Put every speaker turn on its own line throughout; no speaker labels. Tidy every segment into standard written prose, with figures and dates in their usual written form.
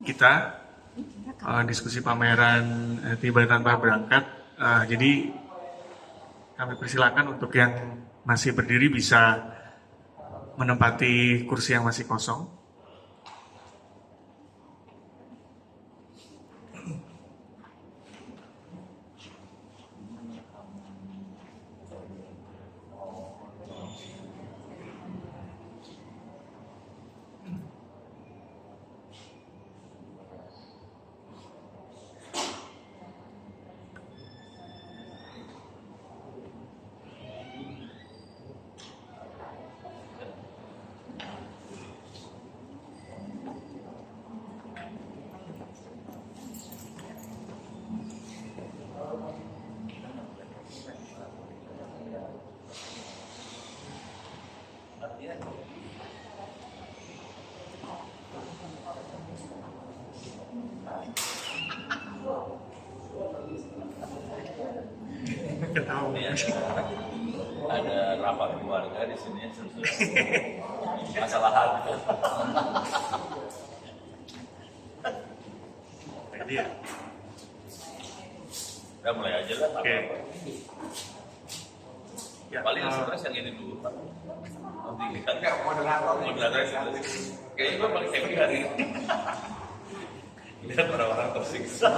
kita diskusi pameran Tiba Tanpa Berangkat. Jadi kami persilakan untuk yang masih berdiri bisa menempati kursi yang masih kosong.
Ya, ada rapat keluarga di sini masalah hati. Kita mulai aja lah.
Oke.
Ya, paling stres yang ini dulu Pak. Nanti kita moderator kayaknya gue paling happy hari ini. Lihat orang-orang tersiksa.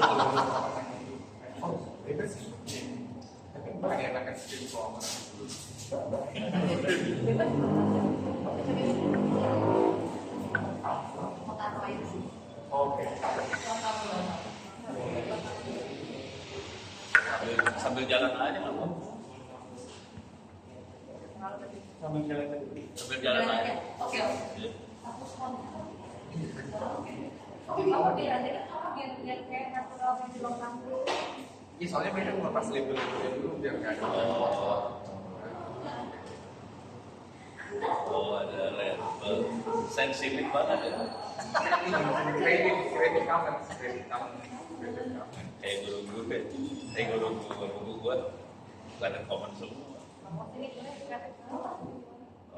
Sambil jalan aja nggak apa-apa. Sambil jalan aja. Oke.
Iya, soalnya mereka ngelepas label-labelnya dulu biar nggak ada.
Oh, ada label. Sensitif banget ya.
Kredit cover.
Kayak guru-guru gue ada komen semua.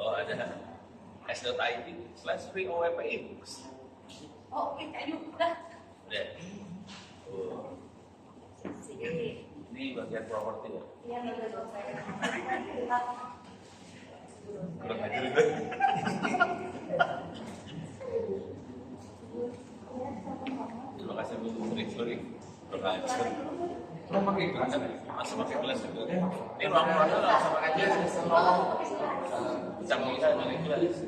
Oh, ada s.id/free/OWP-books.
Oh, oke, kayak udah.
Udah. Oh. Ini bagian properti ya?
Iya, betul.
Kurang ajar itu. Terima kasih Bu. Sorry. Kurang ajar.
Lo pakai gelas?
Masih pakai gelas juga. Ini ruang-ruangnya langsung aja. Camilan pakai gelas.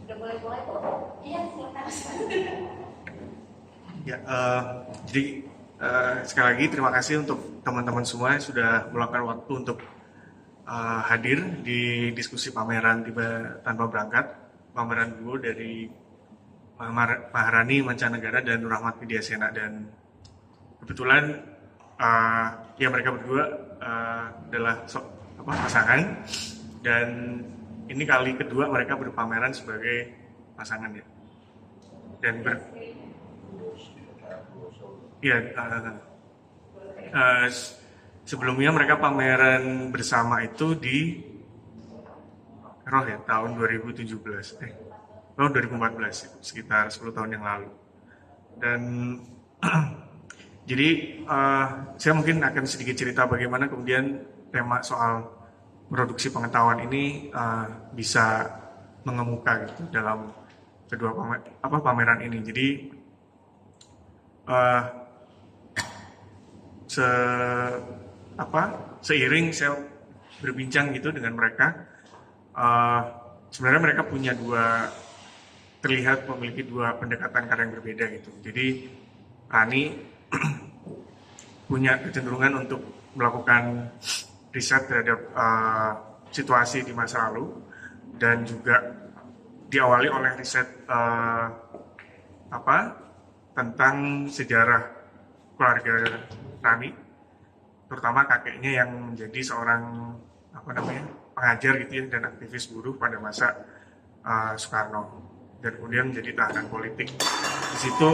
Udah boleh kok. Iya, silakan.
Ya, jadi sekali lagi terima kasih untuk teman-teman semua yang sudah meluangkan waktu untuk hadir di diskusi pameran Tiba Tanpa Berangkat, pameran dulu dari Maharani Mancanegara dan Nur Rahmat Widyasena. Dan kebetulan ya mereka berdua adalah pasangan, dan ini kali kedua mereka berpameran sebagai pasangan ya. Dan sebelumnya mereka pameran bersama itu di Roh ya, tahun 2014, tahun 2014, sekitar 10 tahun yang lalu. Dan jadi saya mungkin akan sedikit cerita bagaimana kemudian tema soal produksi pengetahuan ini bisa mengemuka gitu dalam kedua pameran ini. Jadi seiring saya berbincang gitu dengan mereka, sebenarnya mereka terlihat memiliki dua pendekatan karya yang berbeda gitu. Jadi Rani punya kecenderungan untuk melakukan riset terhadap situasi di masa lalu, dan juga diawali oleh riset tentang sejarah keluarga Rani, terutama kakeknya yang menjadi seorang pengajar gitu ya, dan aktivis buruh pada masa Soekarno, dan kemudian menjadi tahanan politik. Di situ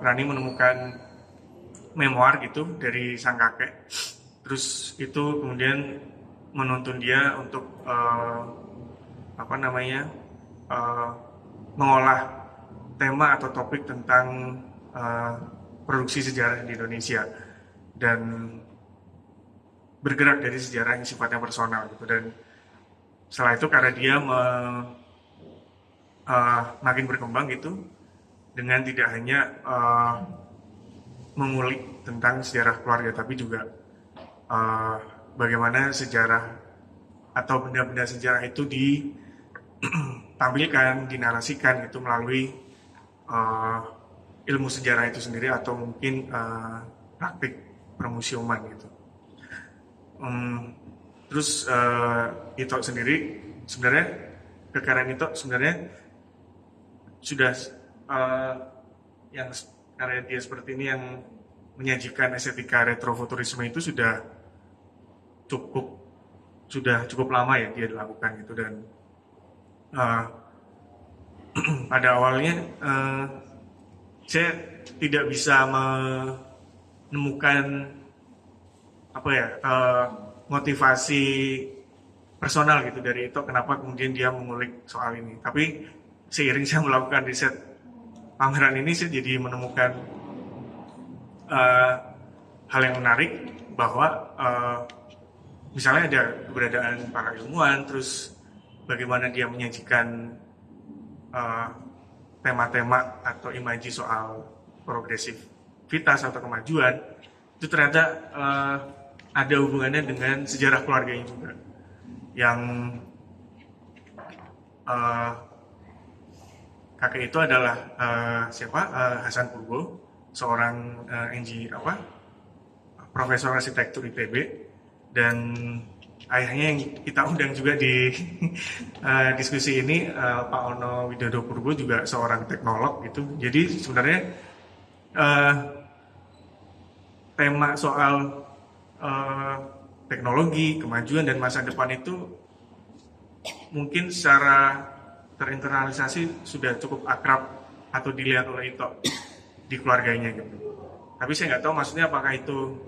Rani menemukan memoir gitu dari sang kakek, terus itu kemudian menuntun dia untuk uh, mengolah tema atau topik tentang produksi sejarah di Indonesia dan bergerak dari sejarah yang sifatnya personal gitu. Dan setelah itu karena dia makin berkembang gitu dengan tidak hanya mengulik tentang sejarah keluarga tapi juga bagaimana sejarah atau benda-benda sejarah itu ditampilkan, dinarasikan itu melalui ilmu sejarah itu sendiri atau mungkin praktik permusiuman gitu. Terus Ito sendiri sebenarnya kekayaan Ito sebenarnya sudah yang karya dia seperti ini yang menyajikan estetika retrofuturisme itu sudah cukup lama ya dia dilakukan gitu. Dan pada awalnya saya tidak bisa menemukan motivasi personal gitu dari itu kenapa kemudian dia mengulik soal ini. Tapi seiring saya melakukan riset pameran ini, saya jadi menemukan hal yang menarik bahwa misalnya ada keberadaan para ilmuwan, terus bagaimana dia menyajikan tema-tema atau imaji soal progresivitas atau kemajuan, itu ternyata ada hubungannya dengan sejarah keluarganya juga. Yang kakek itu adalah Hasan Purbo, seorang profesor arsitektur ITB, dan ayahnya yang kita undang juga di diskusi ini, Pak Ono Widodo Purbo, juga seorang teknolog gitu. Jadi sebenarnya tema soal teknologi, kemajuan dan masa depan itu mungkin secara terinternalisasi sudah cukup akrab atau dilihat oleh Ito di keluarganya gitu. Tapi saya nggak tahu maksudnya apakah itu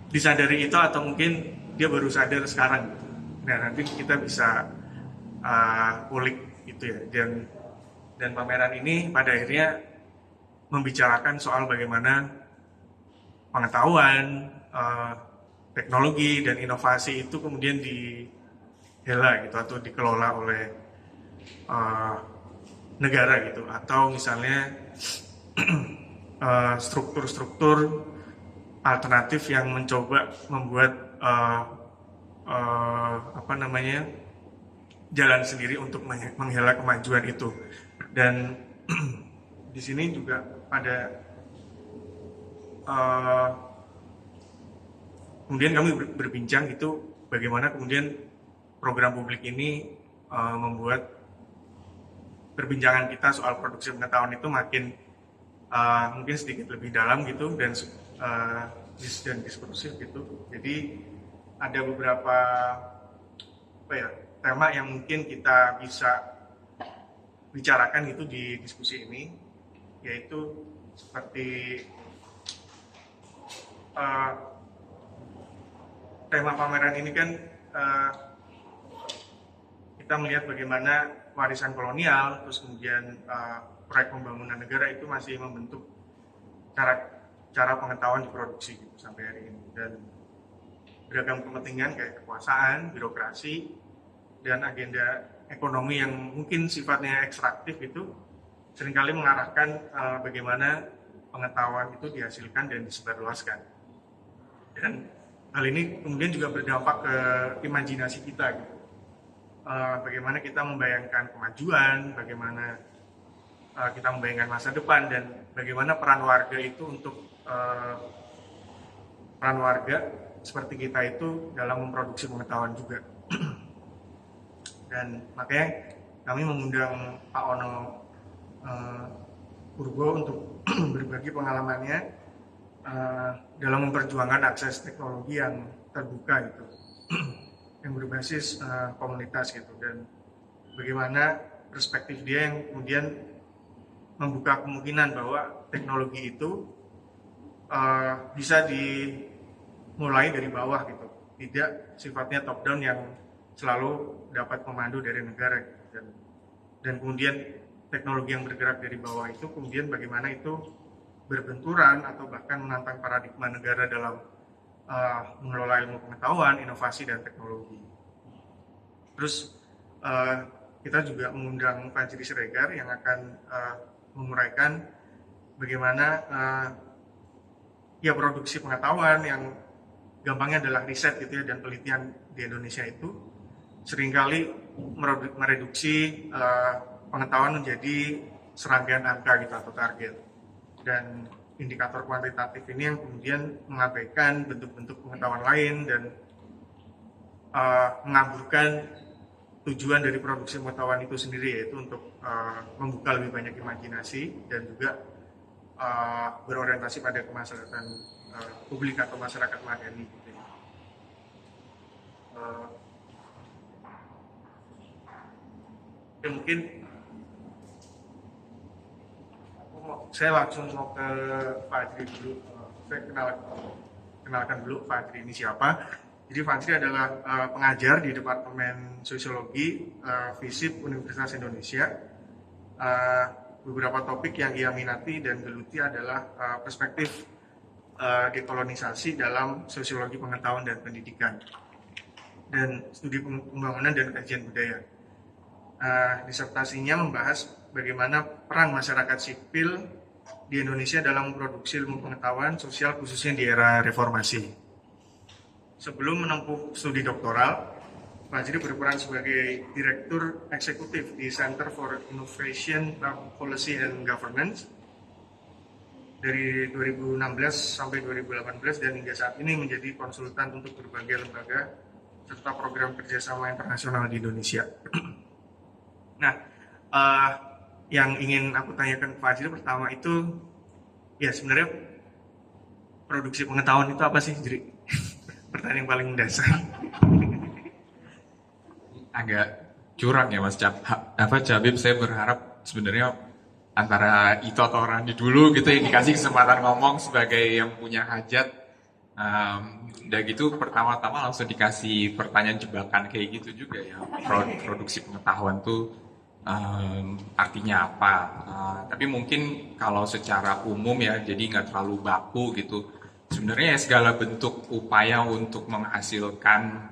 disadari Ito atau mungkin dia baru sadar sekarang gitu. Nah, nanti kita bisa ulik itu ya. Dan pameran ini pada akhirnya membicarakan soal bagaimana pengetahuan, teknologi dan inovasi itu kemudian dihela gitu atau dikelola oleh negara gitu, atau misalnya struktur-struktur alternatif yang mencoba membuat jalan sendiri untuk menghela kemajuan itu. Dan di sini juga pada kemudian kami berbincang gitu bagaimana kemudian program publik ini membuat perbincangan kita soal produksi pengetahuan itu makin mungkin sedikit lebih dalam gitu dan diskursif gitu. Jadi ada beberapa tema yang mungkin kita bisa bicarakan gitu di diskusi ini, yaitu seperti tema pameran ini kan kita melihat bagaimana warisan kolonial, terus kemudian proyek pembangunan negara itu masih membentuk cara pengetahuan diproduksi gitu, sampai hari ini. Dan beragam kepentingan kayak kekuasaan, birokrasi, dan agenda ekonomi yang mungkin sifatnya ekstraktif itu seringkali mengarahkan bagaimana pengetahuan itu dihasilkan dan disebarluaskan. Dan hal ini kemudian juga berdampak ke imajinasi kita gitu. Bagaimana kita membayangkan kemajuan, bagaimana kita membayangkan masa depan, dan bagaimana peran warga itu untuk peran warga seperti kita itu dalam memproduksi pengetahuan juga. Dan makanya kami mengundang Pak Ono Purbo untuk berbagi pengalamannya dalam memperjuangkan akses teknologi yang terbuka gitu, yang berbasis komunitas gitu, dan bagaimana perspektif dia yang kemudian membuka kemungkinan bahwa teknologi itu bisa dimulai dari bawah gitu, tidak sifatnya top down yang selalu dapat memandu dari negara, dan kemudian teknologi yang bergerak dari bawah itu kemudian bagaimana itu berbenturan atau bahkan menantang paradigma negara dalam mengelola ilmu pengetahuan, inovasi, dan teknologi. Terus kita juga mengundang Fajri Siregar yang akan menguraikan bagaimana ya produksi pengetahuan yang gampangnya adalah riset gitu ya, dan penelitian di Indonesia itu seringkali mereduksi pengetahuan menjadi serangkaian angka gitu atau target, dan indikator kuantitatif ini yang kemudian mengabaikan bentuk-bentuk pengetahuan lain dan mengaburkan tujuan dari produksi pengetahuan itu sendiri, yaitu untuk membuka lebih banyak imajinasi dan juga berorientasi pada kemaslahatan publik atau masyarakat madani. Ya mungkin saya langsung mau ke Fajri dulu. Saya kenalkan dulu Fajri ini siapa. Jadi Fajri adalah pengajar di Departemen Sosiologi FISIP Universitas Indonesia. Beberapa topik yang ia minati dan geluti adalah perspektif dekolonisasi dalam sosiologi pengetahuan dan pendidikan, dan studi pembangunan dan kajian budaya. Disertasinya membahas bagaimana peran masyarakat sipil di Indonesia dalam memproduksi ilmu pengetahuan sosial khususnya di era reformasi. Sebelum menempuh studi doktoral, Fajri berperan sebagai Direktur Eksekutif di Center for Innovation, Policy and Governance dari 2016 sampai 2018, dan hingga saat ini menjadi konsultan untuk berbagai lembaga serta program kerjasama internasional di Indonesia. Nah, yang ingin aku tanyakan ke Fajri pertama itu, ya sebenarnya produksi pengetahuan itu apa sih, Jri? Pertanyaan yang paling dasar.
Agak curang ya Mas Cabib, saya berharap sebenarnya antara itu atau Randi dulu gitu yang dikasih kesempatan ngomong sebagai yang punya hajat. Udah gitu pertama-tama langsung dikasih pertanyaan jebakan kayak gitu juga ya. Produksi pengetahuan tuh artinya apa? Tapi mungkin kalau secara umum ya, jadi nggak terlalu baku gitu. Sebenarnya segala bentuk upaya untuk menghasilkan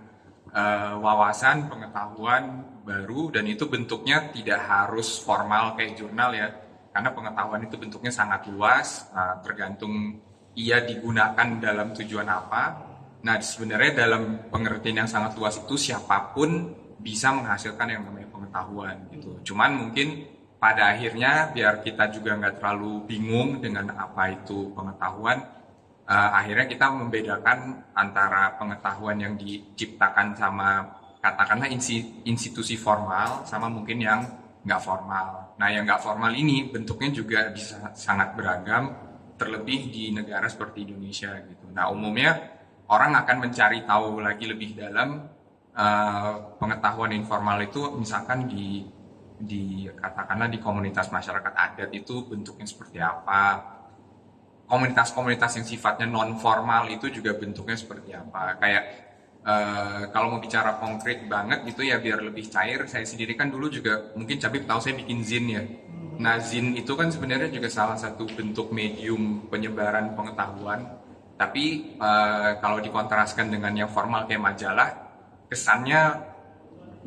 wawasan, pengetahuan baru, dan itu bentuknya tidak harus formal kayak jurnal ya, karena pengetahuan itu bentuknya sangat luas, tergantung ia digunakan dalam tujuan apa. Nah sebenarnya dalam pengertian yang sangat luas itu siapapun bisa menghasilkan yang namanya pengetahuan gitu. Cuman mungkin pada akhirnya biar kita juga nggak terlalu bingung dengan apa itu pengetahuan, akhirnya kita membedakan antara pengetahuan yang diciptakan sama katakanlah institusi formal sama mungkin yang nggak formal. Nah yang nggak formal ini bentuknya juga bisa sangat beragam, terlebih di negara seperti Indonesia gitu. Nah umumnya orang akan mencari tahu lagi lebih dalam pengetahuan informal itu, misalkan di katakanlah di komunitas masyarakat adat itu bentuknya seperti apa. Komunitas-komunitas yang sifatnya non formal itu juga bentuknya seperti apa. Kayak kalau mau bicara konkret banget gitu ya biar lebih cair, saya sendiri kan dulu juga mungkin Cabib tahu saya bikin zin ya. Nah zin itu kan sebenarnya juga salah satu bentuk medium penyebaran pengetahuan. Tapi kalau dikontraskan dengan yang formal kayak majalah, kesannya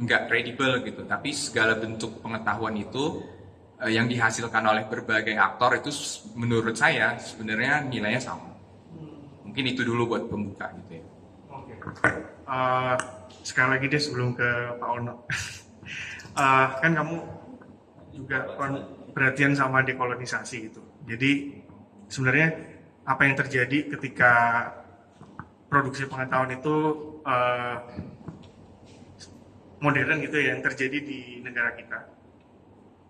nggak kredibel gitu. Tapi segala bentuk pengetahuan itu yang dihasilkan oleh berbagai aktor itu menurut saya sebenarnya nilainya sama. Mungkin itu dulu buat pembuka gitu ya.
Oke. Sekali lagi deh sebelum ke Pak Ono. Kan kamu juga perhatian sama dekolonisasi gitu. Jadi sebenarnya apa yang terjadi ketika produksi pengetahuan itu modern gitu ya, yang terjadi di negara kita,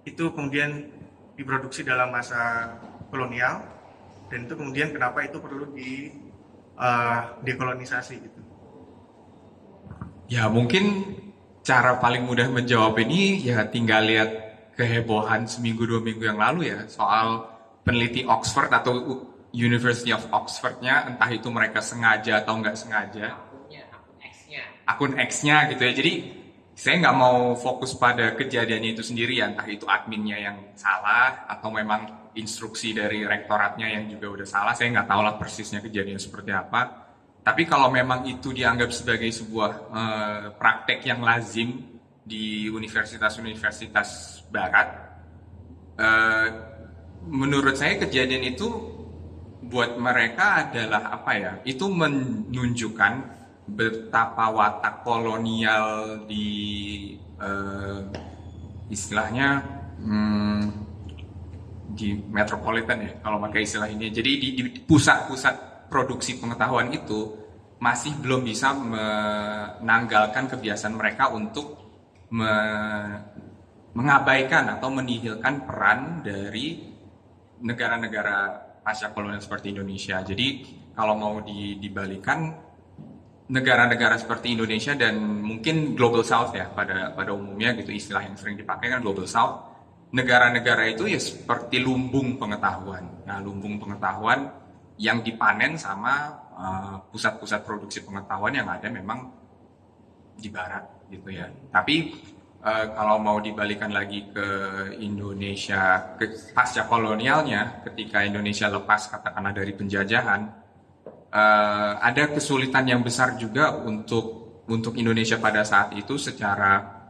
itu kemudian diproduksi dalam masa kolonial, dan itu kemudian kenapa itu perlu dekolonisasi gitu.
Ya mungkin cara paling mudah menjawab ini ya tinggal lihat kehebohan seminggu 2 minggu yang lalu ya soal peneliti Oxford atau University of Oxford-nya, entah itu mereka sengaja atau nggak sengaja.
Akun X-nya.
akun X-nya gitu ya. Jadi saya nggak mau fokus pada kejadiannya itu sendiri ya, entah itu adminnya yang salah atau memang instruksi dari rektoratnya yang juga udah salah. Saya nggak tahu lah persisnya kejadian seperti apa. Tapi kalau memang itu dianggap sebagai sebuah praktek yang lazim di universitas-universitas barat, menurut saya kejadian itu buat mereka adalah apa ya? Itu menunjukkan betapa watak kolonial di istilahnya di metropolitan ya kalau pakai istilah ini. Jadi di pusat-pusat produksi pengetahuan itu masih belum bisa menanggalkan kebiasaan mereka untuk mengabaikan atau menihilkan peran dari negara-negara pasca kolonial seperti Indonesia. Jadi kalau mau dibalikan, negara-negara seperti Indonesia dan mungkin Global South ya pada umumnya gitu, istilah yang sering dipakai kan Global South. Negara-negara itu ya seperti lumbung pengetahuan. Nah, lumbung pengetahuan yang dipanen sama pusat-pusat produksi pengetahuan yang ada memang di barat gitu ya. Tapi kalau mau dibalikan lagi ke Indonesia pasca kolonialnya, ketika Indonesia lepas katakanlah dari penjajahan, ada kesulitan yang besar juga untuk Indonesia pada saat itu secara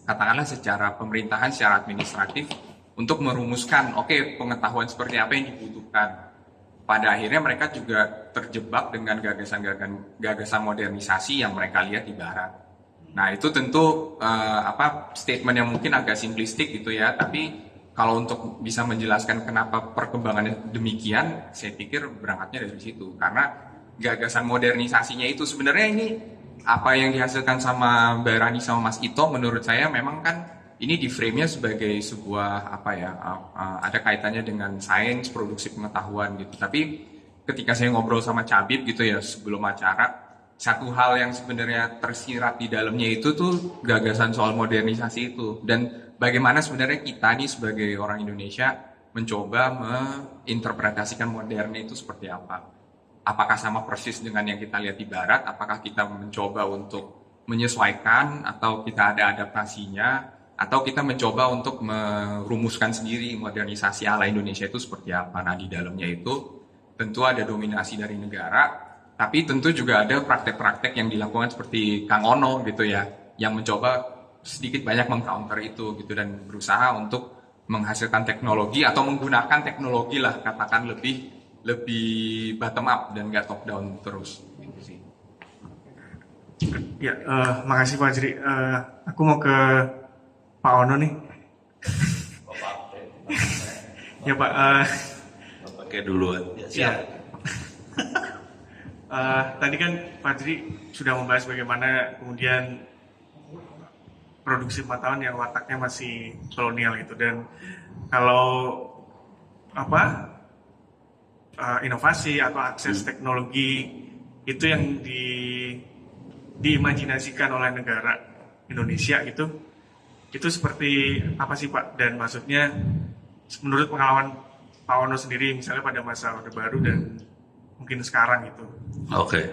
katakanlah secara pemerintahan, secara administratif untuk merumuskan pengetahuan seperti apa yang dibutuhkan. Pada akhirnya mereka juga terjebak dengan gagasan modernisasi yang mereka lihat di barat. Nah, itu tentu statement yang mungkin agak simplistik gitu ya, tapi kalau untuk bisa menjelaskan kenapa perkembangannya demikian, saya pikir berangkatnya dari situ. Karena gagasan modernisasinya itu sebenarnya ini apa yang dihasilkan sama Mbak Rani sama Mas Ito, menurut saya memang kan ini di frame-nya sebagai sebuah ada kaitannya dengan sains, produksi pengetahuan gitu. Tapi ketika saya ngobrol sama Cabib gitu ya sebelum acara, satu hal yang sebenarnya tersirat di dalamnya itu tuh gagasan soal modernisasi itu. Dan bagaimana sebenarnya kita nih sebagai orang Indonesia mencoba menginterpretasikan modernnya itu seperti apa. Apakah sama persis dengan yang kita lihat di barat, apakah kita mencoba untuk menyesuaikan, atau kita ada adaptasinya, atau kita mencoba untuk merumuskan sendiri modernisasi ala Indonesia itu seperti apa. Nah, di dalamnya itu tentu ada dominasi dari negara, tapi tentu juga ada praktek-praktek yang dilakukan seperti Kang Ono gitu ya, yang mencoba sedikit banyak meng-counter itu gitu dan berusaha untuk menghasilkan teknologi atau menggunakan teknologi lah, katakan lebih bottom up dan nggak top down terus gitu sih.
Ya, makasih Pak Jri. Aku mau ke Pak Ono nih. Ya Pak.
Pakai duluan.
Ya. Tadi kan Pak Jri sudah membahas bagaimana kemudian produksi pengetahuan yang wataknya masih kolonial itu, dan kalau inovasi atau akses teknologi itu yang diimajinasikan oleh negara Indonesia itu seperti apa sih Pak? Dan maksudnya menurut pengalaman Pak Ono sendiri misalnya pada masa Orde Baru dan mungkin sekarang itu.
Oke.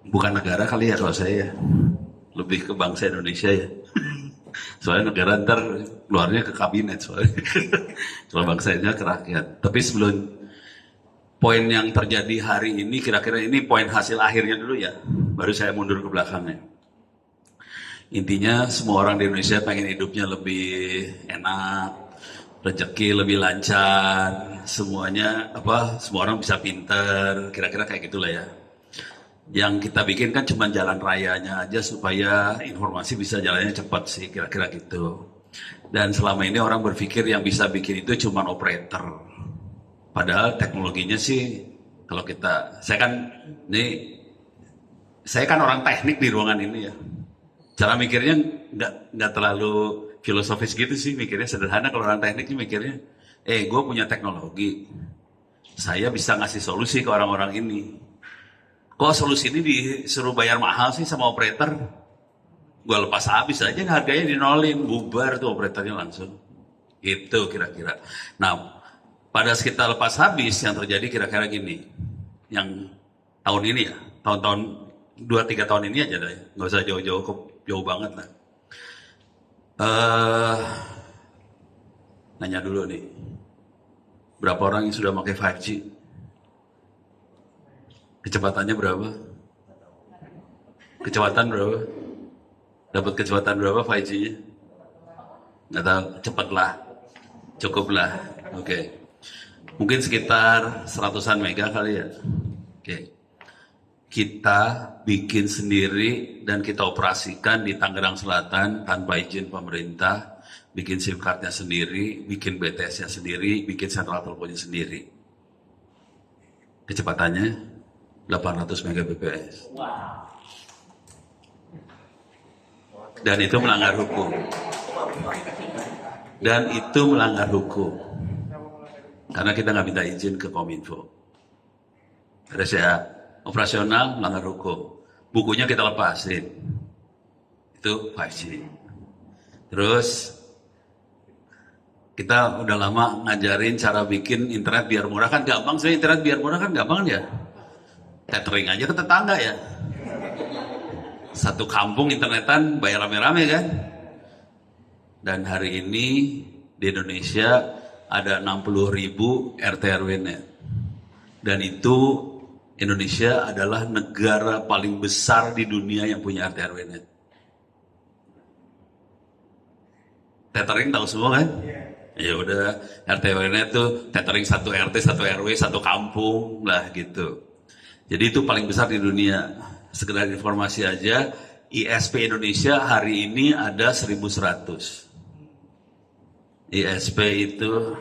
Bukan negara kali ya kalau saya, lebih ke bangsa Indonesia ya. Soalnya negara ntar keluarnya ke kabinet soalnya. Kalau bangsanya ke rakyat. Tapi sebelum poin yang terjadi hari ini, kira-kira ini poin hasil akhirnya dulu ya. Baru saya mundur ke belakangnya. Intinya semua orang di Indonesia pengen hidupnya lebih enak, rezeki lebih lancar, semuanya semua orang bisa pinter, kira-kira kayak gitulah ya. Yang kita bikin kan cuma jalan rayanya aja supaya informasi bisa jalannya cepat sih, kira-kira gitu. Dan selama ini orang berpikir yang bisa bikin itu cuma operator. Padahal teknologinya sih, kalau saya kan orang teknik di ruangan ini ya. Cara mikirnya nggak terlalu filosofis gitu sih, mikirnya sederhana. Kalau orang teknik mikirnya, gue punya teknologi, saya bisa ngasih solusi ke orang-orang ini. Kok solusi ini disuruh bayar mahal sih sama operator? Gue lepas habis aja, harganya dinolin, bubar tuh operatornya langsung. Itu kira-kira. Nah, pada sekitar lepas habis yang terjadi kira-kira gini. Yang tahun ini ya, tahun-tahun 2-3 tahun ini aja deh, nggak usah jauh-jauh jauh banget lah. Nanya dulu nih, berapa orang yang sudah pakai 5G? Kecepatannya berapa? Kecepatan berapa? Dapat kecepatan berapa 5G-nya? Nggak tahu, cepet lah, cukup lah. Oke. Mungkin sekitar 100-an mega kali ya. Oke. Kita bikin sendiri dan kita operasikan di Tangerang Selatan tanpa izin pemerintah. Bikin SIM card-nya sendiri, bikin BTS-nya sendiri, bikin sentral teleponnya sendiri. Kecepatannya 800 Mbps. Dan itu melanggar hukum. Dan itu melanggar hukum. Karena kita nggak minta izin ke Kominfo. Terus ya, operasional melanggar hukum. Bukunya kita lepasin. Itu 5G. Terus kita udah lama ngajarin cara bikin internet biar murah, kan gampang sih. Internet biar murah kan gampang ya. Tethering aja ke tetangga ya. Satu kampung internetan bayar rame-rame kan. Dan hari ini di Indonesia ada 60.000 RT RW net. Dan itu Indonesia adalah negara paling besar di dunia yang punya RT RW net. Tethering tahu semua kan? Ya udah, RT RW net tuh tethering satu RT, satu RW, satu kampung lah gitu. Jadi itu paling besar di dunia. Sekedar informasi aja, ISP Indonesia hari ini ada 1.100. ISP itu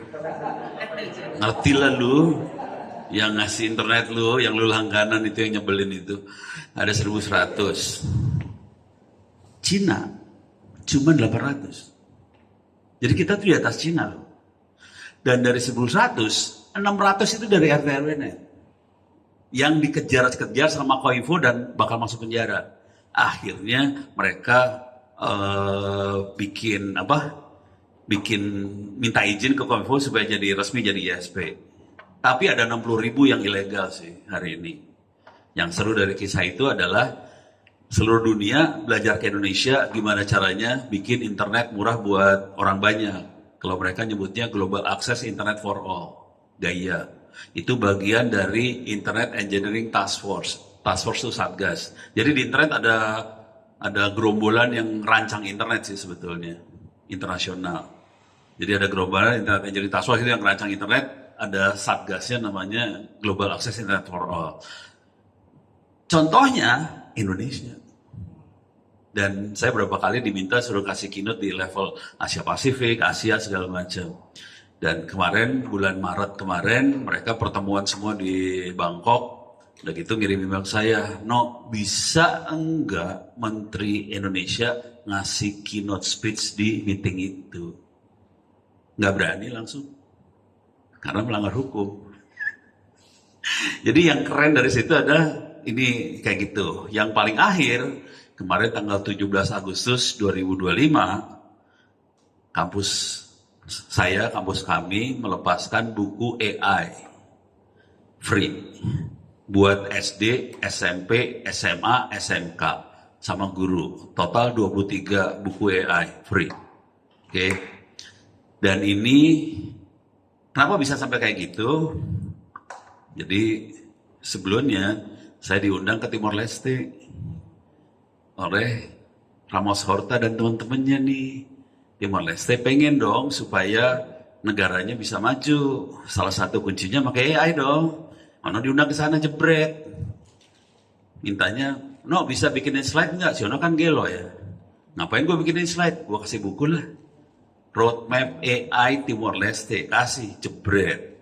ngerti lah lu, yang ngasih internet lu, yang lu langganan itu yang nyebelin itu, ada 1.100. Cina cuma 800. Jadi kita tuh di atas Cina loh. Dan dari 1.100, 600 itu dari RT RW net yang dikejar-kejar sama Kominfo dan bakal masuk penjara. Akhirnya mereka bikin minta izin ke Kominfo supaya jadi resmi jadi ISP. Tapi ada 60.000 yang ilegal sih hari ini. Yang seru dari kisah itu adalah seluruh dunia belajar ke Indonesia gimana caranya bikin internet murah buat orang banyak. Kalau mereka nyebutnya Global Access Internet for All, GAIA. Itu bagian dari Internet Engineering Task Force. Task Force itu Satgas. Jadi di internet ada gerombolan yang rancang internet sih sebetulnya, internasional. Jadi ada gerombolan Internet Engineering Task Force itu yang rancang internet, ada Satgasnya namanya Global Access Internet for All. Contohnya Indonesia. Dan saya berapa kali diminta suruh kasih keynote di level Asia Pasifik, Asia segala macam. Dan kemarin bulan Maret kemarin mereka pertemuan semua di Bangkok. Udah gitu ngirim email ke saya, "No, bisa enggak Menteri Indonesia ngasih keynote speech di meeting itu?" Nggak berani langsung. Karena melanggar hukum. Jadi yang keren dari situ ada ini kayak gitu. Yang paling akhir kemarin tanggal 17 Agustus 2025 kampus kami melepaskan buku AI free buat SD, SMP, SMA, SMK sama guru. Total 23 buku AI free. Oke. Dan ini kenapa bisa sampai kayak gitu? Jadi sebelumnya saya diundang ke Timor Leste oleh Ramos Horta dan teman-temannya nih. Timor Leste pengen dong supaya negaranya bisa maju. Salah satu kuncinya pakai AI dong. Ono diundang ke sana jebret. Mintanya, "No, bisa bikinin slide nggak? Siono kan gelo ya." Ngapain gue bikinin slide? Gue kasih buku lah. Roadmap AI Timor Leste, kasih jebret.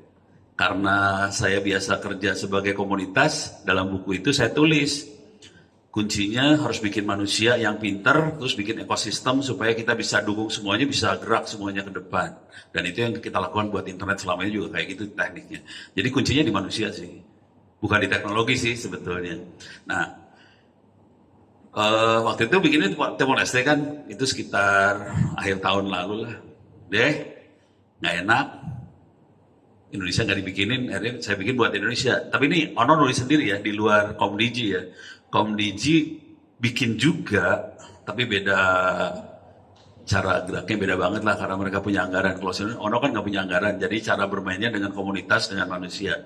Karena saya biasa kerja sebagai komunitas, dalam buku itu saya tulis kuncinya harus bikin manusia yang pinter, terus bikin ekosistem supaya kita bisa dukung semuanya, bisa gerak semuanya ke depan. Dan itu yang kita lakukan buat internet selama ini juga kayak gitu tekniknya. Jadi kuncinya di manusia sih, bukan di teknologi sih sebetulnya. Nah, waktu itu bikinnya Timor Leste kan, itu sekitar akhir tahun lalu lah. Nggak enak. Indonesia nggak dibikinin, akhirnya saya bikin buat Indonesia. Tapi ini Ono nulis sendiri ya, di luar Komdiji ya. Komdiji bikin juga, tapi beda cara geraknya beda banget lah karena mereka punya anggaran. Kalau Ono kan nggak punya anggaran, jadi cara bermainnya dengan komunitas, dengan manusia.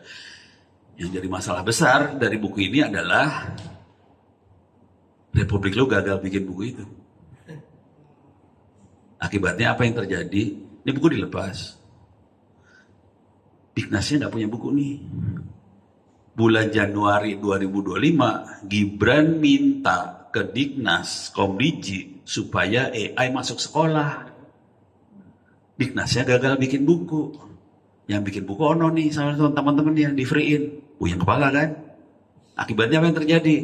Yang jadi masalah besar dari buku ini adalah Republik lo gagal bikin buku itu. Akibatnya apa yang terjadi? Ini buku dilepas. Dignasnya nggak punya buku nih. Bulan Januari 2025, Gibran minta ke Dignas Komdiji supaya AI masuk sekolah. Dignasnya gagal bikin buku. Yang bikin buku Ono nih sama teman-teman yang di free-in. Yang kepala kan. Akibatnya apa yang terjadi?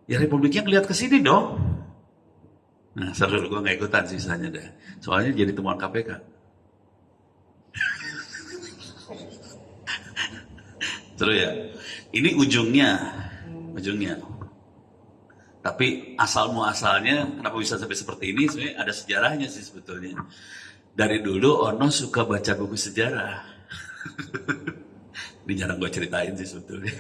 Ya Republiknya ngeliat ke sini dong. Nah, seru gue nggak ikutan sisanya deh. Soalnya jadi temuan KPK. Seru ya. Ini ujungnya. Tapi asal muasalnya kenapa bisa sampai seperti ini? Sebenarnya ada sejarahnya sih sebetulnya. Dari dulu Ono suka baca buku sejarah. Ini jarang gue ceritain sih sebetulnya.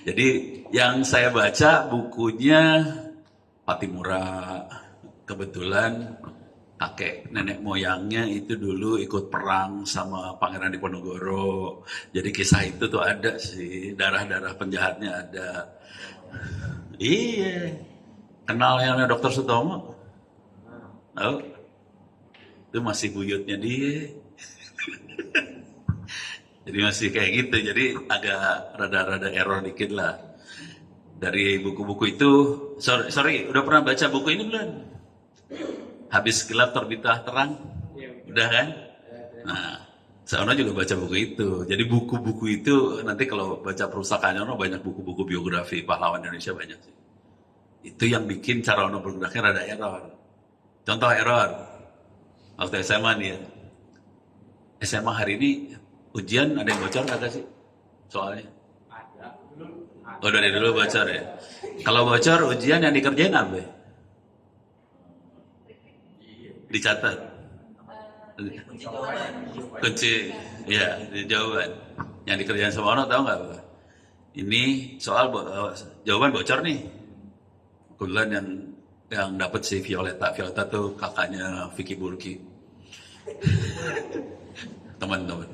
Jadi yang saya baca bukunya Patimura. Kebetulan kakek nenek moyangnya itu dulu ikut perang sama Pangeran Diponegoro. Jadi kisah itu tuh ada sih, darah-darah penjahatnya ada. Iya. Kenal yang Dr. Sutomo? Oh. Itu masih buyutnya dia. Jadi masih kayak gitu, jadi agak rada-rada error dikit lah. Dari buku-buku itu, sorry, udah pernah baca buku ini belum? Habis gelap terbitlah terang? Udah kan? Nah, Ono juga baca buku itu. Jadi buku-buku itu, nanti kalau baca perusahaannya Ono banyak buku-buku biografi pahlawan Indonesia banyak sih. Itu yang bikin cara Ono bergeraknya rada error. Contoh error, waktu SMA nih ya. SMA hari ini, ujian ada yang bocor kagak sih? Soalnya? Oh dari dulu bocor ya? Kalau bocor ujian yang dikerjain apa? Dicatat? Kunci, ya di jawaban. Yang dikerjain sama Ono tahu nggak apa? Ini soal jawaban bocor nih. Kebetulan yang dapat si Violeta. Violeta tuh kakaknya Vicky Burki. Teman-teman.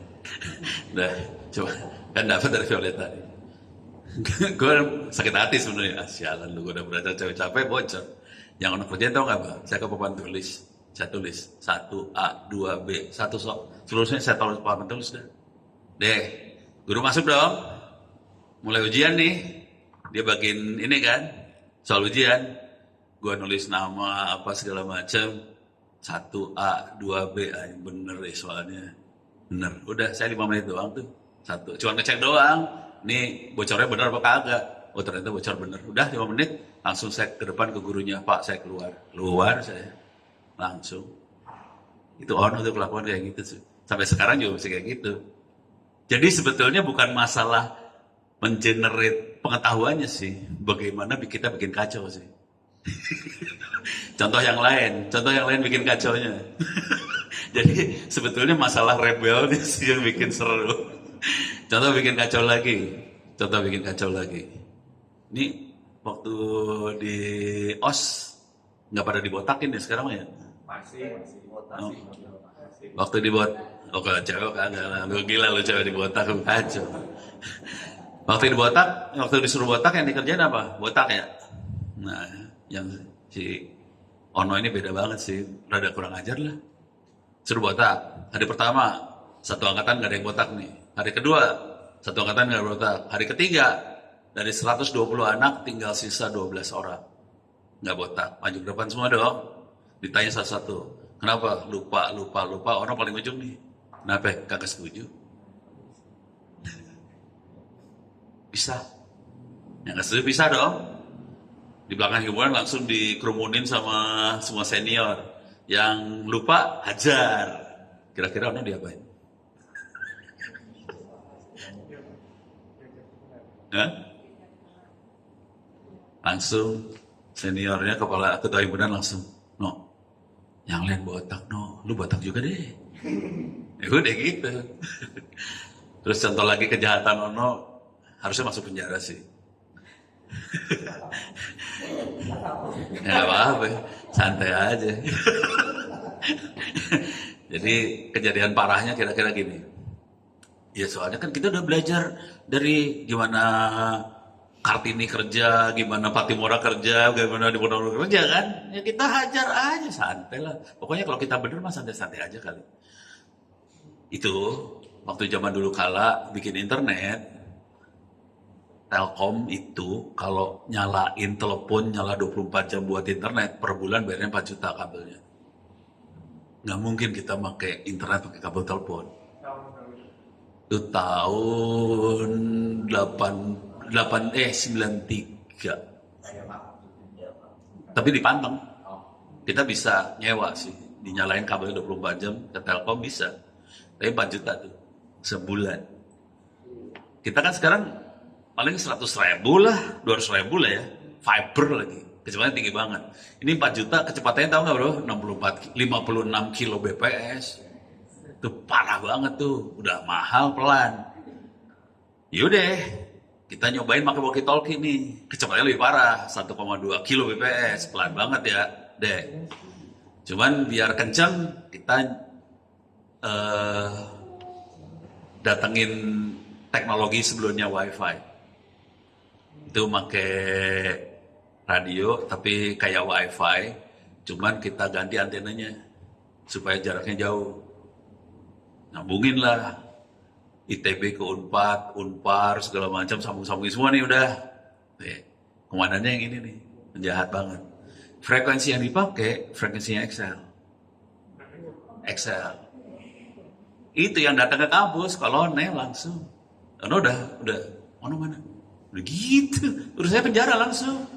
Udah, coba kan dapat dari Violeta. Gue sakit hati sebenarnya. Sialan lu, gue udah belajar capek-capek bocor. Yang Ono kerjain tau nggak, Bang? Saya ke papan tulis. Saya tulis 1A, 2B, 1 sok. Seluruhnya saya taruh di papan tulis dah. Deh, guru masuk dong. Mulai ujian nih. Dia bagiin ini kan, soal ujian. Gue nulis nama apa segala macam. 1A, 2B, bener deh soalnya. Bener, udah saya 5 menit doang tuh. Satu, cuma ngecek doang. Nih bocornya bener apa kagak? Oh ternyata bocor bener. Udah 5 menit, langsung saya ke depan ke gurunya. Pak saya keluar. Keluar saya. Langsung. Itu Ono tuh kelakuan kayak gitu sih. Sampai sekarang juga masih kayak gitu. Jadi sebetulnya bukan masalah mengenerate pengetahuannya sih. Bagaimana kita bikin kacau sih. Contoh yang lain bikin kacaunya. Jadi sebetulnya masalah rebelnya sih yang bikin seru. Contoh bikin kacau lagi. Ini waktu di OS nggak pada dibotakin ya sekarang ya?
Masih.
Oh. Waktu dibuat, kalau cewek kagak lah, lu gila lu cewek dibotak lu kacau. Waktu disuruh botak yang dikerjain apa? Botak ya. Nah, yang si Ono ini beda banget sih, rada kurang ajar lah. Suruh botak. Hari pertama, satu angkatan gak ada yang botak nih. Hari kedua, satu angkatan gak ada botak. Hari ketiga, dari 120 anak tinggal sisa 12 orang. Gak botak. Maju ke depan semua dong. Ditanya satu-satu. Kenapa? Lupa. Orang paling ujung nih. Kenapa? Kagak setuju. Bisa. Yang gak setuju bisa dong. Di belakang hiburan langsung dikerumunin sama semua senior. Yang lupa, hajar. Kira-kira Ono diapain? Hah? Langsung seniornya ketua himpunan langsung, No, yang lain botak, No, lu botak juga deh. Ya udah gitu. Terus contoh lagi kejahatan Ono, harusnya masuk penjara sih. Ya apa-apa, santai aja. Jadi kejadian parahnya kira-kira gini. Ya soalnya kan kita udah belajar dari gimana Kartini kerja, gimana Patimura kerja, gimana Diponegoro kerja kan. Ya kita hajar aja, santai lah. Pokoknya kalau kita bener mah santai-santai aja kali. Itu waktu zaman dulu kala bikin internet, Telkom itu kalau nyalain telepon nyala 24 jam buat internet per bulan bayarnya 4 juta kabelnya. Nggak mungkin kita pakai internet pakai kabel telepon. Itu tahun 93. Tapi dipanteng. Kita bisa nyewa sih, dinyalain kabelnya 24 jam ke Telkom bisa. Tapi 4 juta tuh sebulan. Kita kan sekarang paling 100.000 lah, 200.000 lah ya. Fiber lagi, kecepatannya tinggi banget. Ini 4 juta, kecepatannya tahu nggak bro? 56 kilo BPS. Itu parah banget tuh, udah mahal pelan. Yaudah, kita nyobain pakai walkie-talkie nih. Kecepatannya lebih parah, 1,2 kilo BPS, pelan banget ya, deh. Cuman biar kenceng, kita datengin teknologi sebelumnya WiFi. Itu pakai radio tapi kayak WiFi, cuman kita ganti antenanya supaya jaraknya jauh. Nyambungin lah ITB ke Unpad, Unpar segala macam, sambung-sambungin semua nih udah. Komandannya yang ini nih, penjahat banget. Frekuensi yang dipakai frekuensinya XL. Itu yang datang ke kampus, kolonel langsung. Udah, mana? Udah gitu, terus saya penjara langsung.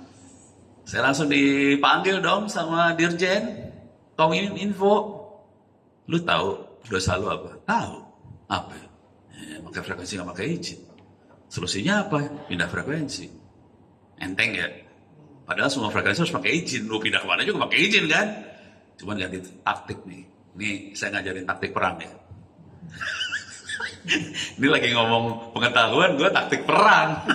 Saya langsung dipanggil dong sama Dirjen Kominfo. Lu tahu dosa lu apa? Tahu. Apa? Pakai frekuensi nggak pakai izin. Solusinya apa? Pindah frekuensi. Enteng ya? Padahal semua frekuensi harus pakai izin. Lu pindah kemana juga pakai izin kan? Cuman ganti taktik nih. Ini saya ngajarin taktik perang ya. Ini lagi ngomong pengetahuan, gue taktik perang.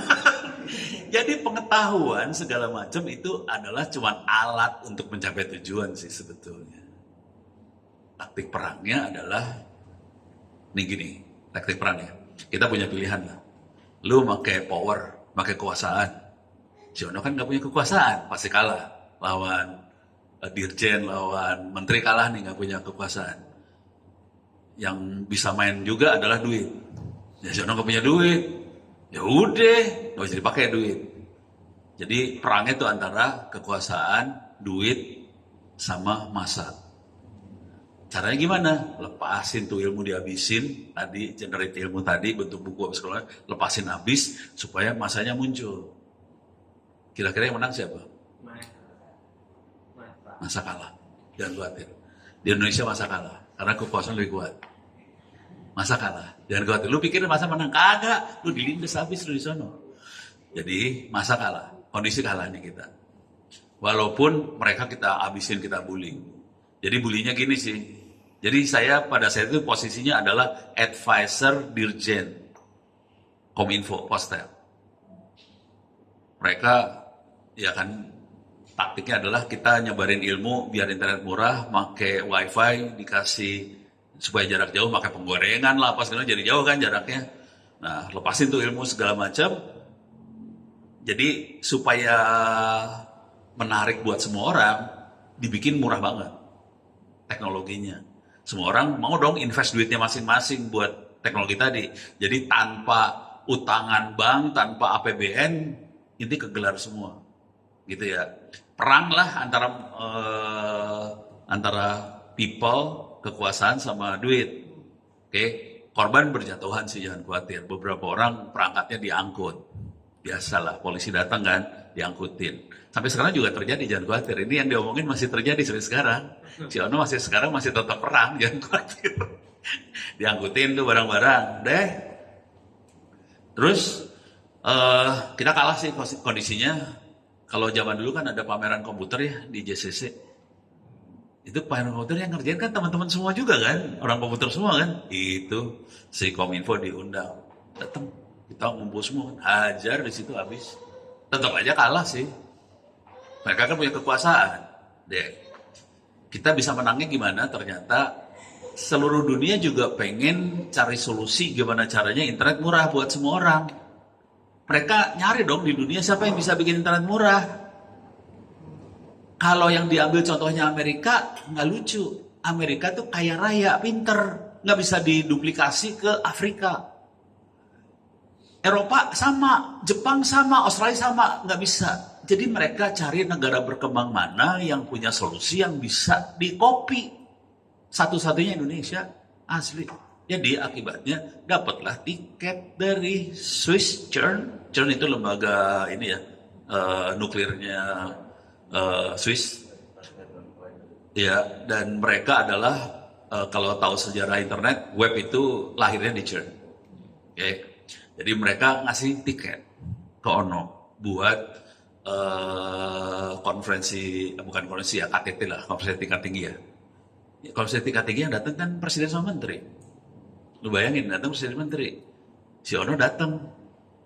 Jadi pengetahuan segala macam itu adalah cuma alat untuk mencapai tujuan sih sebetulnya. Taktik perangnya adalah nih gini, taktik perang ya. Kita punya pilihan lah. Lu pakai power, pakai kekuasaan. Siono kan nggak punya kekuasaan, pasti kalah. Lawan dirjen, lawan menteri kalah nih, nggak punya kekuasaan. Yang bisa main juga adalah duit. Ya Siono nggak punya duit, ya udah nggak bisa dipakai duit. Jadi perangnya itu antara kekuasaan, duit, sama masa. Caranya gimana? Lepasin tuh ilmu dihabisin, tadi generate ilmu tadi bentuk buku habis sekolah, lepasin habis supaya masanya muncul. Kira-kira yang menang siapa? Masa kalah. Jangan khawatir. Di Indonesia masa kalah karena kekuasaan lebih kuat. Masa kalah. Jangan khawatir. Lu pikir masa menang? Kagak. Lu dilindas habis lu di sono. Jadi masa kalah. Kondisi kalah nih kita. Walaupun mereka kita habisin, kita bullying. Jadi bullyingnya gini sih. Jadi saya pada saat itu posisinya adalah advisor Dirjen Kominfo Postel. Mereka ya kan taktiknya adalah kita nyebarin ilmu biar internet murah, pakai wifi, dikasih supaya jarak jauh, pakai penggorengan lah, apa segala jadi jauh kan jaraknya. Nah, lepasin tuh ilmu segala macam. Jadi supaya menarik buat semua orang, dibikin murah banget teknologinya. Semua orang mau dong invest duitnya masing-masing buat teknologi tadi. Jadi tanpa utangan bank, tanpa APBN, ini kegelar semua. Gitu ya. Perang lah antara people, kekuasaan sama duit. Oke, korban berjatuhan sih, jangan khawatir. Beberapa orang perangkatnya diangkut. Biasalah, polisi datang kan, diangkutin. Sampai sekarang juga terjadi, jangan khawatir. Ini yang diomongin masih terjadi sampai sekarang. Siono masih tetap perang, jangan khawatir. Diangkutin tuh barang-barang, deh. Terus kita kalah sih kondisinya. Kalau zaman dulu kan ada pameran komputer ya di JCC. Itu Pak komputer yang ngerjain kan teman-teman semua juga kan, orang komputer semua kan. Itu si Kominfo diundang, datang kita ngumpul semua, hajar di situ habis. Tetap aja kalah sih. Mereka kan punya kekuasaan. Deh, kita bisa menangnya gimana? Ternyata seluruh dunia juga pengen cari solusi gimana caranya internet murah buat semua orang. Mereka nyari dong di dunia siapa yang bisa bikin internet murah. Kalau yang diambil contohnya Amerika, nggak lucu. Amerika tuh kaya raya, pinter. Nggak bisa diduplikasi ke Afrika. Eropa sama, Jepang sama, Australia sama, nggak bisa. Jadi mereka cari negara berkembang mana yang punya solusi yang bisa dikopi. Satu-satunya Indonesia, asli. Jadi akibatnya dapatlah tiket dari Swiss CERN. CERN itu lembaga ini ya, nuklirnya Swiss. Ya, dan mereka adalah kalau tahu sejarah internet, web itu lahirnya di CERN. Oke. Jadi mereka ngasih tiket ke Ono buat konferensi, bukan konferensi ya, KTT lah, konferensi tingkat tinggi ya. Konferensi tingkat tinggi yang datang kan presiden sama menteri. Lu bayangin, datang presiden menteri. Si Ono datang.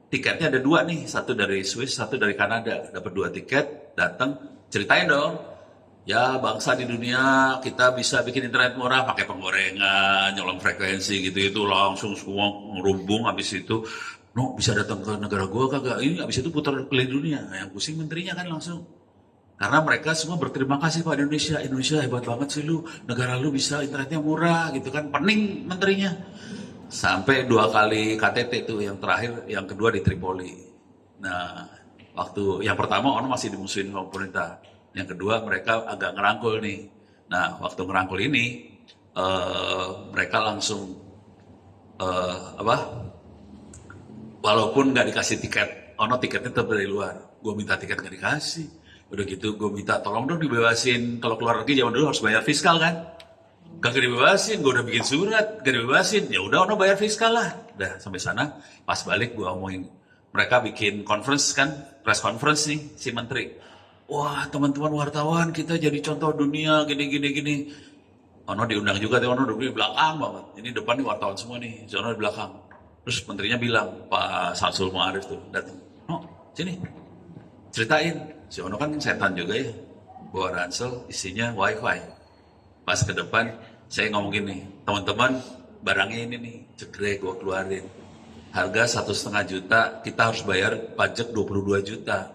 Tiketnya ada 2 nih, satu dari Swiss, satu dari Kanada. Dapat 2 tiket, datang, ceritain dong. Ya bangsa di dunia kita bisa bikin internet murah pakai penggorengan, nyolong frekuensi gitu-gitu langsung semua ngerumbung. Habis itu, no bisa datang ke negara gua kagak? Ini habis itu putar keliling dunia. Yang pusing menterinya kan langsung. Karena mereka semua berterima kasih pada Indonesia. Indonesia hebat banget sih lu, negara lu bisa internetnya murah gitu kan. Pening menterinya. Sampai 2 kali KTT itu, yang terakhir, yang kedua di Tripoli. Nah, waktu yang pertama Ono masih dimusuhin sama pemerintah. Yang kedua mereka agak ngerangkul nih. Nah, waktu ngerangkul ini mereka langsung walaupun nggak dikasih tiket, Ono tiketnya tetap dari luar. Gue minta tiket nggak dikasih. Udah gitu gue minta tolong dong dibebasin. Kalau keluar negeri zaman dulu harus bayar fiskal kan. Kagak dibebasin, gue udah bikin surat, gak dibebasin. Ya udah, Ono bayar fiskal lah. Udah sampai sana, pas balik gue omongin. Mereka bikin conference kan, press conference nih si menteri. Wah teman-teman wartawan, kita jadi contoh dunia gini. Ono diundang juga, Ono duduk di belakang banget. Ini depan nih wartawan semua nih, si Ono di belakang. Terus menterinya bilang, Pak Samsul Ma'arif tuh datang. No, sini, ceritain. Si Ono kan setan juga ya, bawa ransel, isinya wifi. Pas ke depan, saya ngomong gini, teman-teman, barangnya ini nih, cekrek gue keluarin. Harga 1,5 juta, kita harus bayar pajak 22 juta.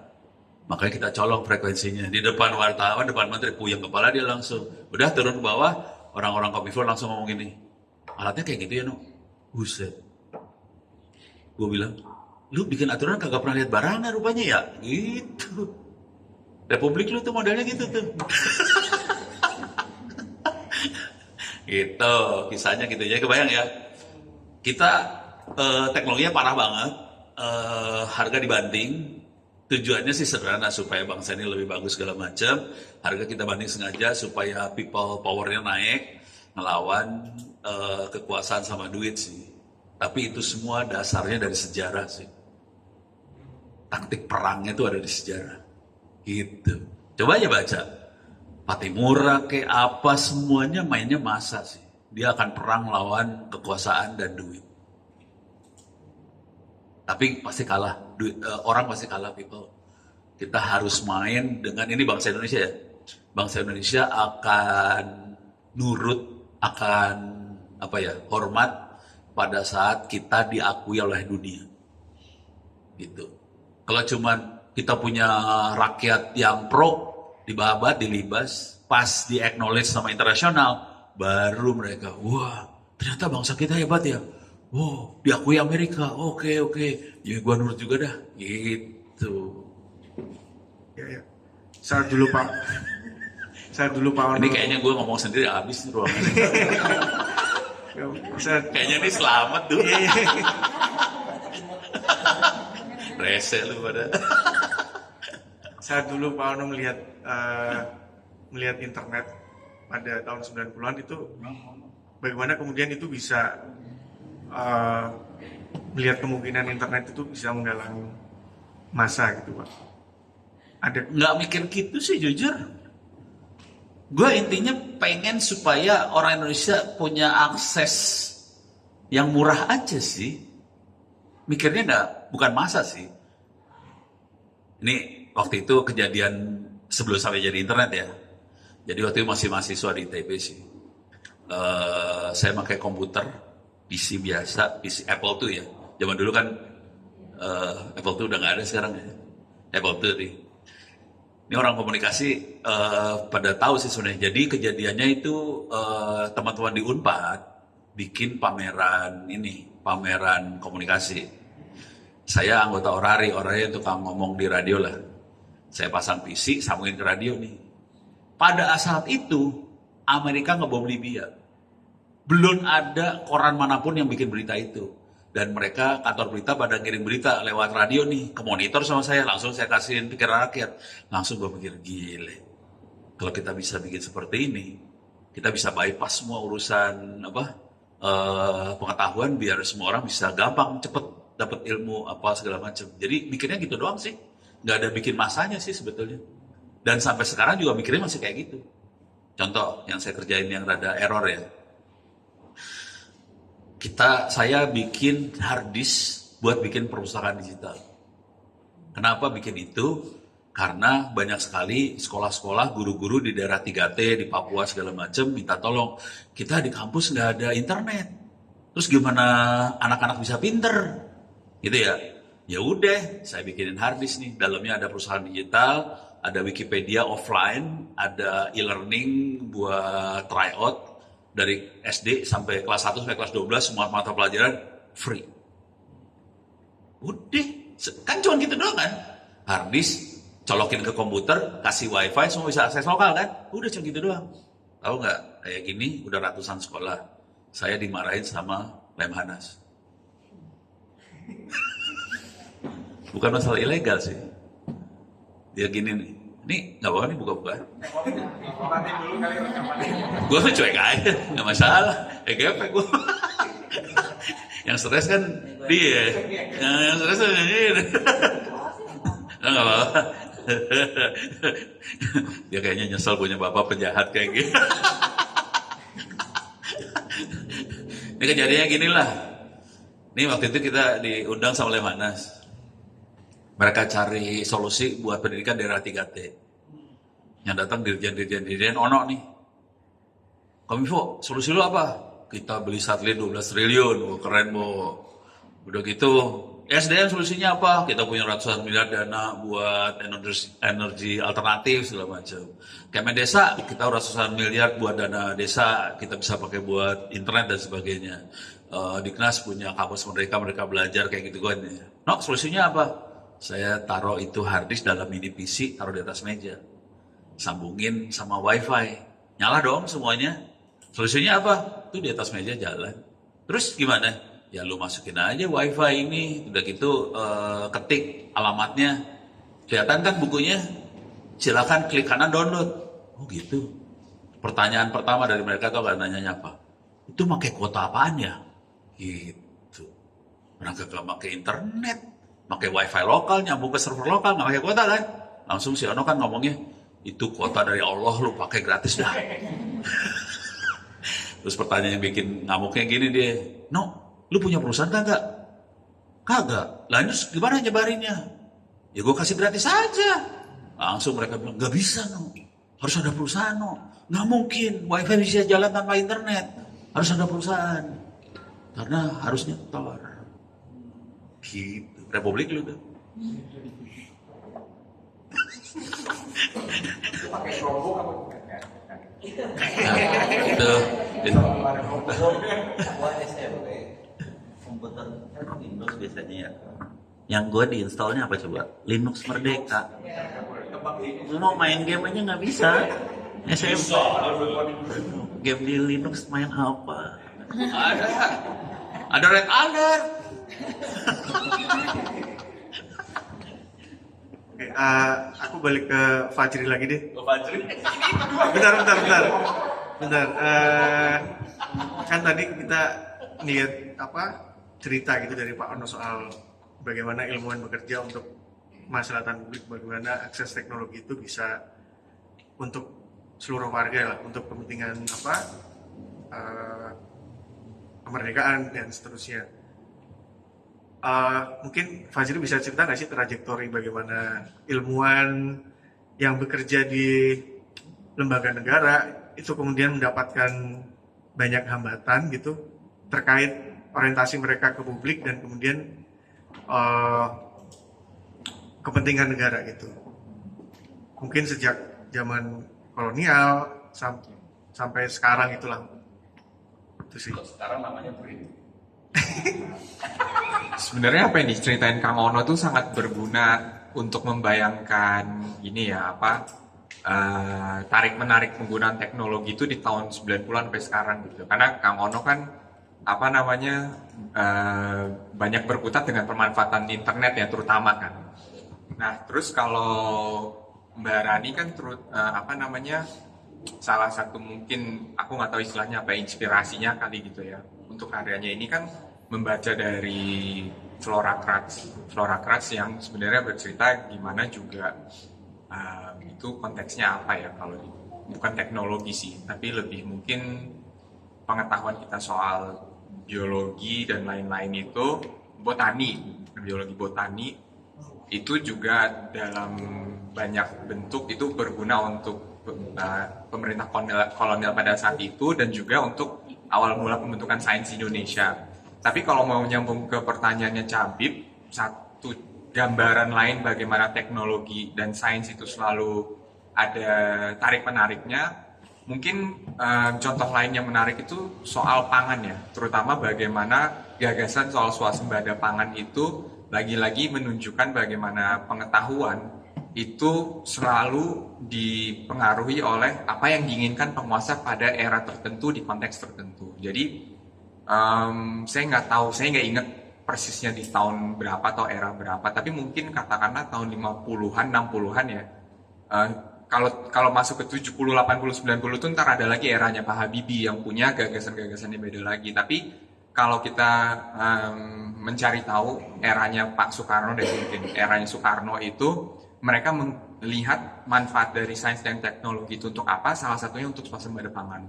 Makanya kita colong frekuensinya. Di depan wartawan, depan menteri, puyeng kepala dia langsung. Udah turun ke bawah, orang-orang Kominfo langsung ngomong gini, alatnya kayak gitu ya, no? Buset. Gue bilang, lu bikin aturan kagak pernah lihat barangnya rupanya ya? Gitu. Republik lu tuh modelnya gitu tuh. Gitu, kisahnya gitu ya, kebayang ya. Kita teknologinya parah banget, harga dibanting, tujuannya sih sederhana supaya bangsa ini lebih bagus segala macam. Harga kita banding sengaja supaya people powernya naik, ngelawan kekuasaan sama duit sih. Tapi itu semua dasarnya dari sejarah sih. Taktik perangnya itu ada di sejarah. Gitu. Coba aja baca. Patimura kayak apa semuanya mainnya masa sih. Dia akan perang lawan kekuasaan dan duit. Tapi pasti kalah. Orang pasti kalah, people. Kita harus main dengan ini bangsa Indonesia ya. Bangsa Indonesia akan nurut, akan hormat pada saat kita diakui oleh dunia. Gitu. Kalau cuman kita punya rakyat yang pro, dibabat, dilibas, pas di-acknowledge sama internasional, baru mereka, wah ternyata bangsa kita hebat ya, wow diakui Amerika, oke, ya gua nurut juga dah, gitu.
Ya. Saat dulu Pak Ono.
Ini kayaknya gue ngomong sendiri habis nih ruangan. Kayaknya ini selamat tuh. Rese lu pada.
Saat dulu Pak Ono melihat internet pada tahun 90-an itu, bagaimana kemudian itu bisa melihat kemungkinan internet itu bisa menggalang massa gitu Pak? Ada
Nggak mikir gitu sih jujur. Gue intinya pengen supaya orang Indonesia punya akses yang murah aja sih. Mikirnya bukan masa sih. Ini waktu itu kejadian sebelum sampai jadi internet ya. Jadi waktu itu masih mahasiswa di ITB sih. Saya pakai komputer, PC biasa, PC Apple tuh ya. Zaman dulu kan Apple tuh udah nggak ada sekarang ya. Apple tuh nih. Ini orang komunikasi pada tahu sih sebenarnya. Jadi kejadiannya itu teman-teman di Unpad bikin pameran komunikasi. Saya anggota orangnya tukang ngomong di radio lah. Saya pasang PC, sambungin ke radio nih. Pada saat itu Amerika ngebom Libya. Belum ada koran manapun yang bikin berita itu. Dan mereka kantor berita pada ngirim berita lewat radio nih ke monitor sama saya, langsung saya kasihin pikiran rakyat. Langsung gue mikir, gile, kalau kita bisa bikin seperti ini, kita bisa bypass semua urusan pengetahuan biar semua orang bisa gampang cepet dapat ilmu apa segala macam. Jadi mikirnya gitu doang sih, nggak ada bikin masanya sih sebetulnya. Dan sampai sekarang juga mikirnya masih kayak gitu. Contoh yang saya kerjain yang rada error ya. Saya bikin hard disk buat bikin perpustakaan digital. Kenapa bikin itu? Karena banyak sekali sekolah-sekolah, guru-guru di daerah 3T, di Papua segala macam minta tolong. Kita di kampus nggak ada internet. Terus gimana anak-anak bisa pinter? Gitu ya. Ya udah, saya bikinin hard disk nih. Dalamnya ada perusahaan digital, ada Wikipedia offline, ada e-learning buat tryout. Dari SD sampai kelas 1 sampai kelas 12 semua mata pelajaran free. Udah, kan cuma gitu doang kan. Hard disk, colokin ke komputer, kasih wifi, semua bisa akses lokal kan. Udah cuma gitu doang. Tahu nggak, kayak gini udah ratusan sekolah. Saya dimarahin sama Lemhanas. Bukan masalah ilegal sih. Dia gini nih. Ini nggak apa-apa nih buka-buka. Gue cuek aja, nggak masalah. Gepek gue. Yang stres kan dia. Yang stres kan dia. Nggak apa-apa. Dia kayaknya nyesel punya bapak penjahat kayak gitu. Ini kejadiannya gini lah. Ini waktu itu kita diundang sama Lemhanas. Mereka cari solusi buat pendidikan daerah 3T. Yang datang dirjen ono nih. Kominfo, solusi lu apa? Kita beli satelit 12 triliun, keren bu. Udah gitu, SDM solusinya apa? Kita punya ratusan miliar dana buat energi alternatif segala macam. Kemendesa, kita ratusan miliar buat dana desa, kita bisa pakai buat internet dan sebagainya. Diknas punya kampus mereka belajar kayak gitu kan. No, solusinya apa? Saya taruh itu hard disk dalam mini PC, taruh di atas meja. Sambungin sama wifi. Nyala dong semuanya. Solusinya apa? Itu di atas meja jalan. Terus gimana? Ya lu masukin aja wifi ini. Udah gitu ketik alamatnya. Kelihatan kan bukunya? Silakan klik kanan download. Oh gitu. Pertanyaan pertama dari mereka tuh akan nanya apa? Itu pakai kuota apaan ya? Gitu. Orang gak pakai internet. Pakai wifi lokal, nyambung ke server lokal, nggak pakai kuota kan? Langsung si Ono kan ngomongnya, itu kuota dari Allah, lu pakai gratis dah. Terus pertanyaan yang bikin ngamuknya gini dia, no, lu punya perusahaan kagak? Kagak. Lanjut gimana nyebarinnya? Ya gue kasih gratis aja. Langsung mereka bilang, nggak bisa no, harus ada perusahaan no. Nggak mungkin, wifi bisa jalan tanpa internet. Harus ada perusahaan. Karena harus nyetor. Gitu. Republik lu tuh.
Pakai Chromebook apa bukan?
Itu.
Gua SMP komputer Windows biasanya ya. Yang gue diinstalnya apa coba? Linux Merdeka. Gue mau main game aja nggak bisa. SMP. Game di Linux main apa?
Ada Red Alert.
Oke, aku balik ke Fajri lagi deh.
Fajri.
Bentar. Kan tadi kita lihat cerita gitu dari Pak Ono soal bagaimana ilmuwan bekerja untuk kemaslahatan publik, bagaimana akses teknologi itu bisa untuk seluruh warga lah untuk kepentingan apa kemerdekaan dan seterusnya. Mungkin Fajri bisa cerita nggak sih trajektori bagaimana ilmuwan yang bekerja di lembaga negara itu kemudian mendapatkan banyak hambatan gitu terkait orientasi mereka ke publik dan kemudian kepentingan negara gitu. Mungkin sejak zaman kolonial sampai sekarang itulah. Itu sih.
Sekarang namanya print.
Sebenarnya apa yang diceritain Kang Ono tuh sangat berguna untuk membayangkan ini ya tarik menarik penggunaan teknologi itu di tahun 90-an sampai sekarang gitu. Karena Kang Ono kan banyak berkutat dengan pemanfaatan internet ya terutama kan. Nah, terus kalau Mbak Rani kan salah satu mungkin aku nggak tahu istilahnya apa inspirasinya kali gitu ya untuk karyanya ini kan membaca dari Flora Kratz yang sebenarnya bercerita gimana juga itu konteksnya apa ya kalau bukan teknologi sih tapi lebih mungkin pengetahuan kita soal biologi dan lain-lain itu biologi botani itu juga dalam banyak bentuk itu berguna untuk pemerintah kolonial pada saat itu dan juga untuk awal mula pembentukan sains Indonesia. Tapi kalau mau nyambung ke pertanyaannya Cabib, satu gambaran lain bagaimana teknologi dan sains itu selalu ada tarik-menariknya, mungkin contoh lain yang menarik itu soal pangan ya, terutama bagaimana gagasan soal swasembada pangan itu lagi-lagi menunjukkan bagaimana pengetahuan itu selalu dipengaruhi oleh apa yang diinginkan penguasa pada era tertentu di konteks tertentu. Jadi saya nggak ingat persisnya di tahun berapa atau era berapa, tapi mungkin katakanlah tahun 50-an, 60-an ya. Kalau masuk ke 70, 80, 90 itu ntar ada lagi eranya Pak Habibie yang punya gagasan-gagasan yang beda lagi. Tapi kalau kita mencari tahu eranya Pak Soekarno dan mungkin eranya Soekarno itu mereka melihat manfaat dari sains dan teknologi itu untuk apa? Salah satunya untuk swasembada pangan.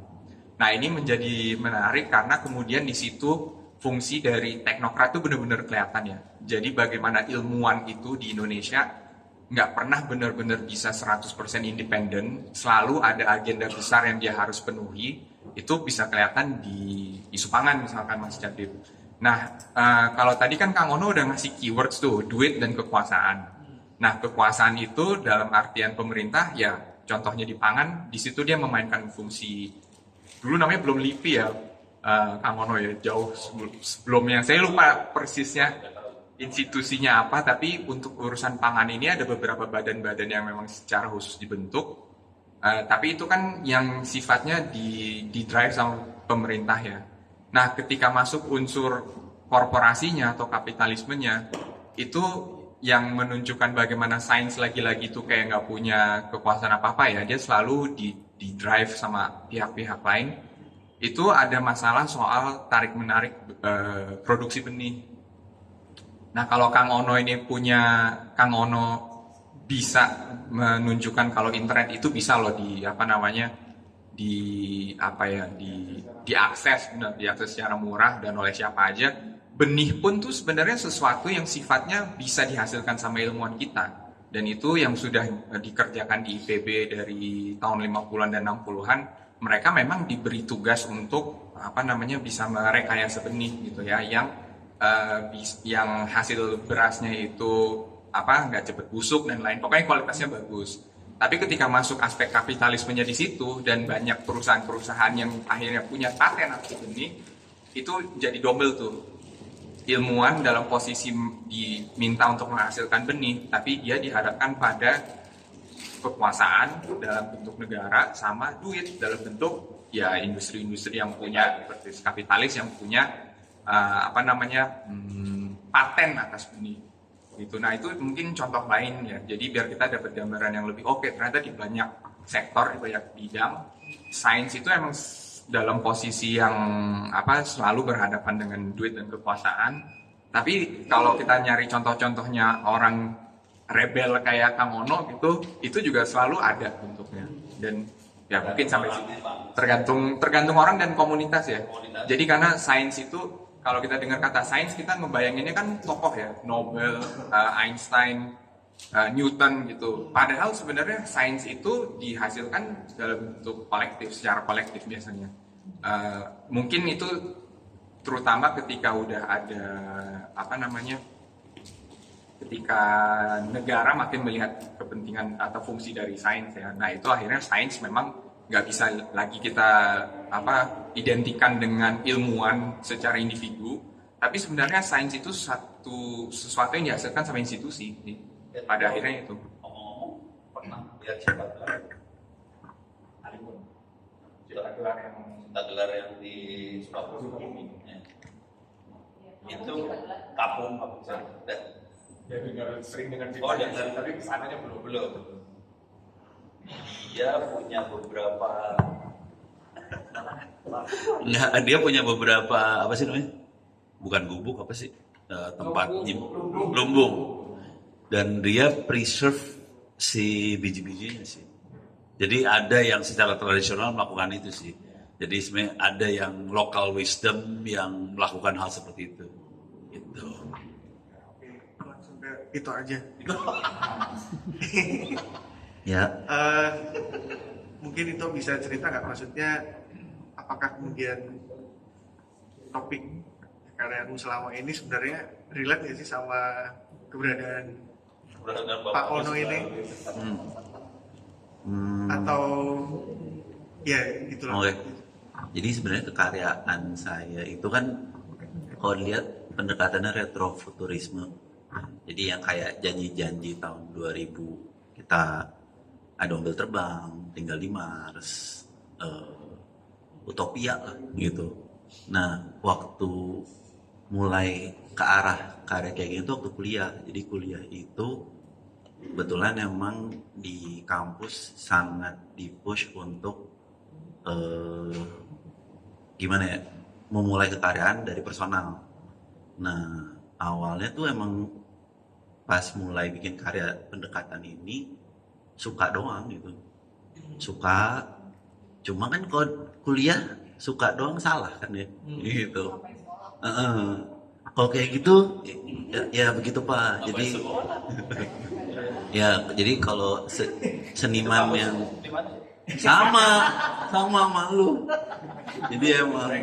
Nah ini menjadi menarik karena kemudian di situ fungsi dari teknokrat itu benar-benar kelihatan ya. Jadi bagaimana ilmuwan itu di Indonesia nggak pernah benar-benar bisa 100% independen, selalu ada agenda besar yang dia harus penuhi, itu bisa kelihatan di isu pangan misalkan Mas Jadid. Nah kalau tadi kan Kang Ono udah ngasih keywords tuh, duit dan kekuasaan. Nah, kekuasaan itu dalam artian pemerintah ya contohnya di pangan, di situ dia memainkan fungsi dulu namanya belum LIPI ya, Kang Ono ya, jauh sebelumnya. Saya lupa persisnya institusinya apa, tapi untuk urusan pangan ini ada beberapa badan-badan yang memang secara khusus dibentuk. Tapi itu kan yang sifatnya di drive sama pemerintah ya. Nah, ketika masuk unsur korporasinya atau kapitalismenya, itu yang menunjukkan bagaimana sains lagi-lagi itu kayak nggak punya kekuasaan apa-apa ya, dia selalu di drive sama pihak-pihak lain. Itu ada masalah soal tarik-menarik produksi benih. Nah kalau Kang Ono bisa menunjukkan kalau internet itu bisa loh diakses secara murah dan oleh siapa aja. Benih pun tuh sebenarnya sesuatu yang sifatnya bisa dihasilkan sama ilmuwan kita. Dan itu yang sudah dikerjakan di IPB dari tahun 50-an dan 60-an. Mereka memang diberi tugas untuk bisa merekayasa benih gitu ya, yang hasil berasnya itu nggak cepet busuk dan lain, pokoknya kualitasnya bagus. Tapi ketika masuk aspek kapitalismenya di situ dan banyak perusahaan-perusahaan yang akhirnya punya paten atas benih, itu jadi double tuh. Ilmuwan dalam posisi diminta untuk menghasilkan benih, tapi dia dihadapkan pada kekuasaan dalam bentuk negara sama duit dalam bentuk ya industri-industri yang punya seperti kapitalis yang punya paten atas benih gitu. Nah itu mungkin contoh lain ya. Jadi biar kita dapat gambaran yang lebih oke, ternyata di banyak sektor, di banyak bidang sains itu emang dalam posisi yang selalu berhadapan dengan duit dan kekuasaan. Tapi kalau kita nyari contoh-contohnya orang rebel kayak Kang Ono gitu, itu juga selalu ada bentuknya. Dan Ya mungkin sampai situ. Tergantung orang dan komunitas ya. Jadi karena sains itu, kalau kita dengar kata sains, kita ngebayanginnya kan tokoh ya, Nobel, Einstein, Newton gitu. Padahal sebenarnya sains itu dihasilkan dalam bentuk kolektif, secara kolektif biasanya. Mungkin itu terutama ketika udah ada ketika negara makin melihat kepentingan atau fungsi dari sains ya. Nah itu akhirnya sains memang nggak bisa lagi kita identikan dengan ilmuwan secara individu, tapi sebenarnya sains itu sesuatu yang dihasilkan sama institusi pada akhirnya itu.
Ngomong-ngomong, pernah lihat siapa gelar yang di Sukabumi itu kapung saya.
Ya sering dengar
dengar.
tapi kesananya belum.
Dia punya beberapa dia punya beberapa apa sih namanya? Bukan gubuk apa sih? Tempat lumbung. Dan dia preserve si biji-bijinya sih. Jadi ada yang secara tradisional melakukan itu sih. Jadi sebenarnya ada yang local wisdom yang melakukan hal seperti itu. Gitu.
Langsung ke itu aja.
Ya,
Mungkin itu bisa cerita nggak, maksudnya apakah kemudian topik karyamu selama ini sebenarnya relate nggak sih sama keberadaan Pak Ono ini? Atau ya gitulah.
Oke. Jadi sebenarnya kekaryaan saya itu kan kalau dilihat pendekatannya retrofuturisme. Jadi yang kayak janji-janji tahun 2000 kita ada mobil terbang, tinggal di Mars, utopia lah gitu. Nah waktu mulai ke arah karya kayak gitu waktu kuliah. Jadi kuliah itu kebetulan emang di kampus sangat di-push untuk gimana ya, memulai kekaryaan dari personal. Nah awalnya tuh emang pas mulai bikin karya pendekatan ini suka doang gitu, suka. Cuma kan kalau kuliah suka doang salah kan ya, gitu. Kalau kayak gitu ya begitu Pak. Jadi ya jadi kalau seniman yang sama malu. Jadi emang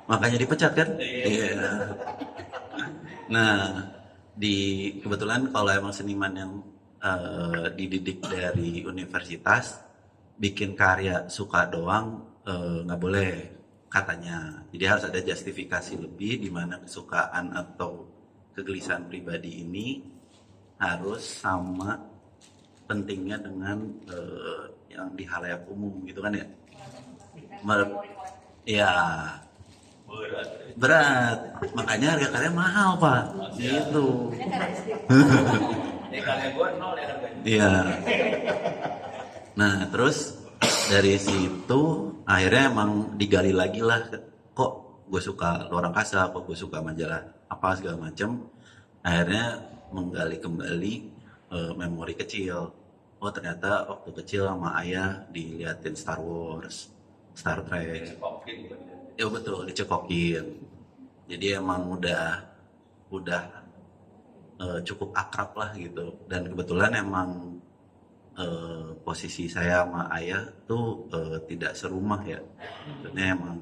makanya dipecat kan? Iya. Nah, kebetulan kalau emang seniman yang dididik dari universitas bikin karya suka doang nggak boleh katanya. Jadi harus ada justifikasi lebih di mana kesukaan atau kegelisahan pribadi ini harus sama pentingnya dengan yang di halayak umum gitu kan ya. Ya berat, makanya harga karya mahal Pak, gitu.
Karya gue nol ya harganya.
Iya. Nah terus dari situ akhirnya emang digali lagi lah, kok gue suka luar angkasa, kok gue suka majalah apa segala macam. Akhirnya menggali kembali memori kecil. Oh ternyata waktu kecil sama ayah diliatin Star Wars, Star Trek. Ya betul, dicekokin. Jadi emang udah cukup akrab lah gitu. Dan kebetulan emang posisi saya sama ayah tuh tidak serumah ya. Maksudnya emang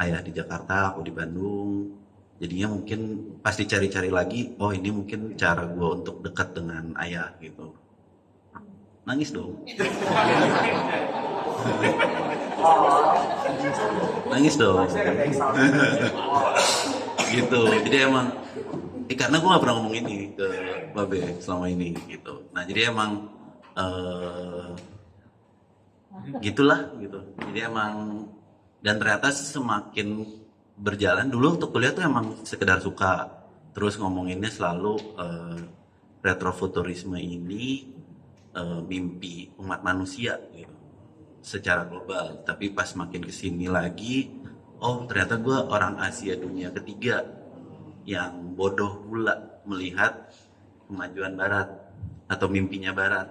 ayah di Jakarta, aku di Bandung. Jadinya mungkin pas dicari-cari lagi, oh ini mungkin cara gue untuk dekat dengan ayah gitu. Nangis dong. Nangis dong. Gitu. Jadi emang karena gue gak pernah ngomong ini ke Babe selama ini gitu. Nah jadi emang gitulah gitu. Jadi emang dan ternyata semakin berjalan, dulu untuk kuliah tuh emang sekedar suka, terus ngomonginnya selalu retrofuturisme ini mimpi umat manusia gitu, secara global. Tapi pas makin kesini lagi, oh ternyata gue orang Asia dunia ketiga yang bodoh pula melihat kemajuan Barat atau mimpinya Barat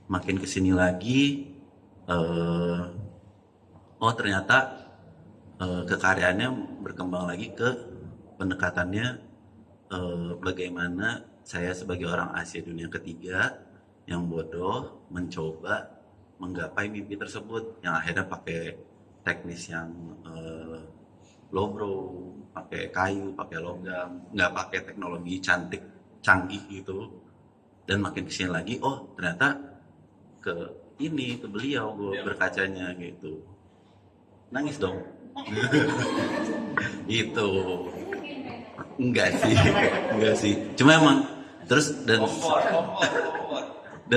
makin kesini lagi, oh ternyata kekaryaannya berkembang lagi ke pendekatannya, bagaimana saya sebagai orang Asia dunia ketiga yang bodoh mencoba menggapai mimpi tersebut, yang akhirnya pakai teknis yang lowbrow, pakai kayu, pakai logam, nggak pakai teknologi canggih gitu. Dan makin kesini lagi, oh ternyata ke beliau gue berkacanya gitu. Nangis dong. Gitu. Enggak sih. Cuma emang terus dan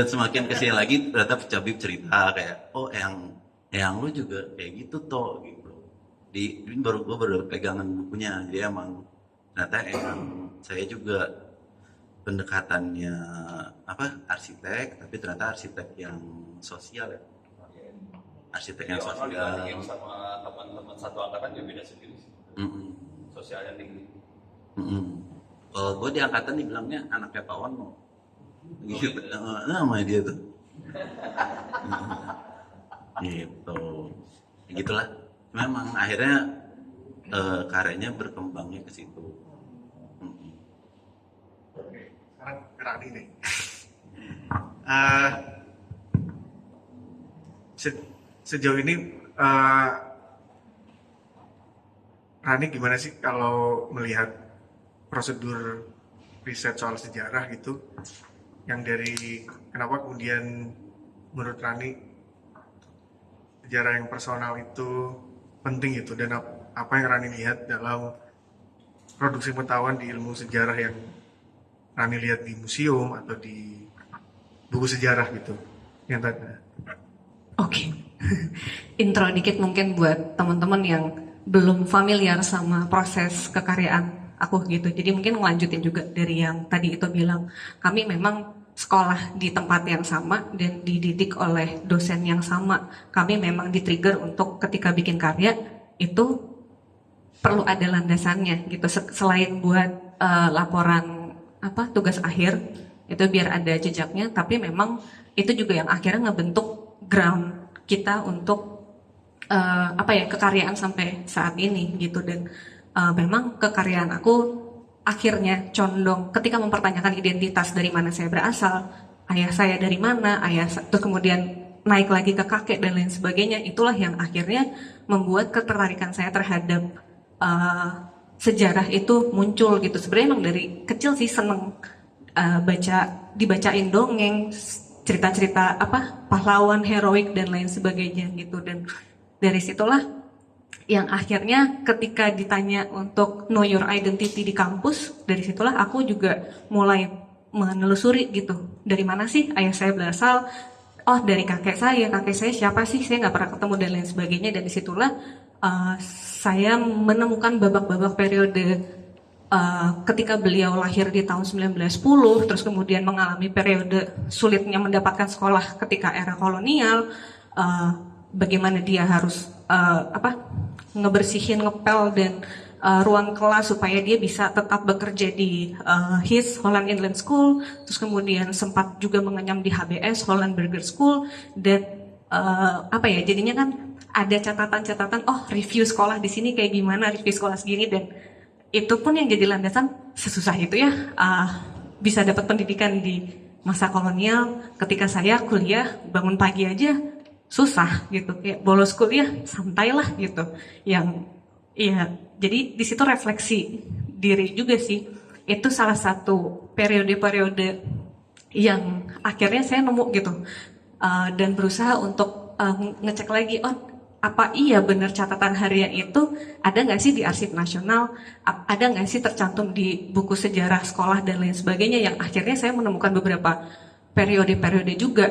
semakin kesini lagi ternyata Cabib cerita kayak, oh yang lu juga kayak gitu toh gitu. Gue baru pegangan bukunya, jadi emang ternyata saya juga pendekatannya arsitek, tapi ternyata arsitek yang sosial ya. Arsitek yang sosial.
Yang sama teman-teman satu angkatan juga beda sendiri sih. Sosialnya tinggi.
Kalau gue di angkatan dibilangnya anaknya Pak Wono. Gitu. Namanya dia tuh. Gitu. Ya, gitulah. Memang akhirnya karyanya berkembangnya ke situ.
Sekarang ke Rani nih. Sejauh ini Rani gimana sih kalau melihat prosedur riset soal sejarah gitu, yang dari kenapa kemudian menurut Rani sejarah yang personal itu penting gitu, dan apa yang Rani lihat dalam produksi pengetahuan di ilmu sejarah yang Rani lihat di museum atau di buku sejarah gitu yang tadi.
Oke. Intro dikit mungkin buat teman-teman yang belum familiar sama proses kekaryaan aku gitu. Jadi mungkin ngelanjutin juga dari yang tadi itu bilang, kami memang sekolah di tempat yang sama dan dididik oleh dosen yang sama. Kami memang di-trigger untuk ketika bikin karya itu perlu ada landasannya gitu. Selain buat laporan tugas akhir itu biar ada jejaknya, tapi memang itu juga yang akhirnya ngebentuk ground kita untuk kekaryaan sampai saat ini gitu. Dan memang kekaryaan aku akhirnya condong ketika mempertanyakan identitas, dari mana saya berasal, ayah saya dari mana, terus kemudian naik lagi ke kakek dan lain sebagainya. Itulah yang akhirnya membuat ketertarikan saya terhadap sejarah itu muncul gitu. Sebenarnya emang dari kecil sih seneng dibacain dongeng, cerita-cerita pahlawan heroik dan lain sebagainya gitu. Dan dari situlah yang akhirnya ketika ditanya untuk know your identity di kampus, dari situlah aku juga mulai menelusuri gitu, dari mana sih ayah saya berasal, oh dari kakek saya siapa sih, saya nggak pernah ketemu dan lain sebagainya. Dan disitulah saya menemukan babak-babak periode ketika beliau lahir di tahun 1910, terus kemudian mengalami periode sulitnya mendapatkan sekolah ketika era kolonial, bagaimana dia harus ngebersihin, ngepel dan ruang kelas supaya dia bisa tetap bekerja di HIS, Holland Inland School, terus kemudian sempat juga mengenyam di HBS, Holland Burger School. Dan jadinya kan ada catatan-catatan, oh review sekolah di sini kayak gimana, review sekolah segini. Dan itu pun yang jadi landasan, sesusah itu ya bisa dapat pendidikan di masa kolonial. Ketika saya kuliah bangun pagi aja susah gitu, kayak bolos kuliah santai lah gitu. Jadi di situ refleksi diri juga sih. Itu salah satu periode-periode yang akhirnya saya nemu gitu, dan berusaha untuk ngecek lagi, oh apa iya benar catatan harian itu ada nggak sih di Arsip Nasional, ada nggak sih tercantum di buku sejarah sekolah dan lain sebagainya. Yang akhirnya saya menemukan beberapa periode-periode juga,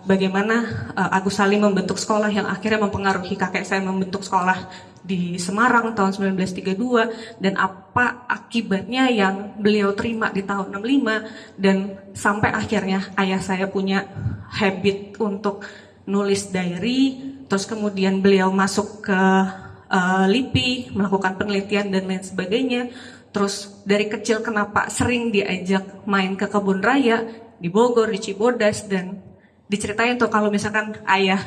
bagaimana Agus Salim membentuk sekolah yang akhirnya mempengaruhi kakek saya membentuk sekolah di Semarang tahun 1932, dan apa akibatnya yang beliau terima di tahun 65, dan sampai akhirnya ayah saya punya habit untuk nulis diary, terus kemudian beliau masuk ke LIPI, melakukan penelitian dan lain sebagainya. Terus dari kecil kenapa sering diajak main ke kebun raya di Bogor, di Cibodas, dan diceritain tuh kalau misalkan ayah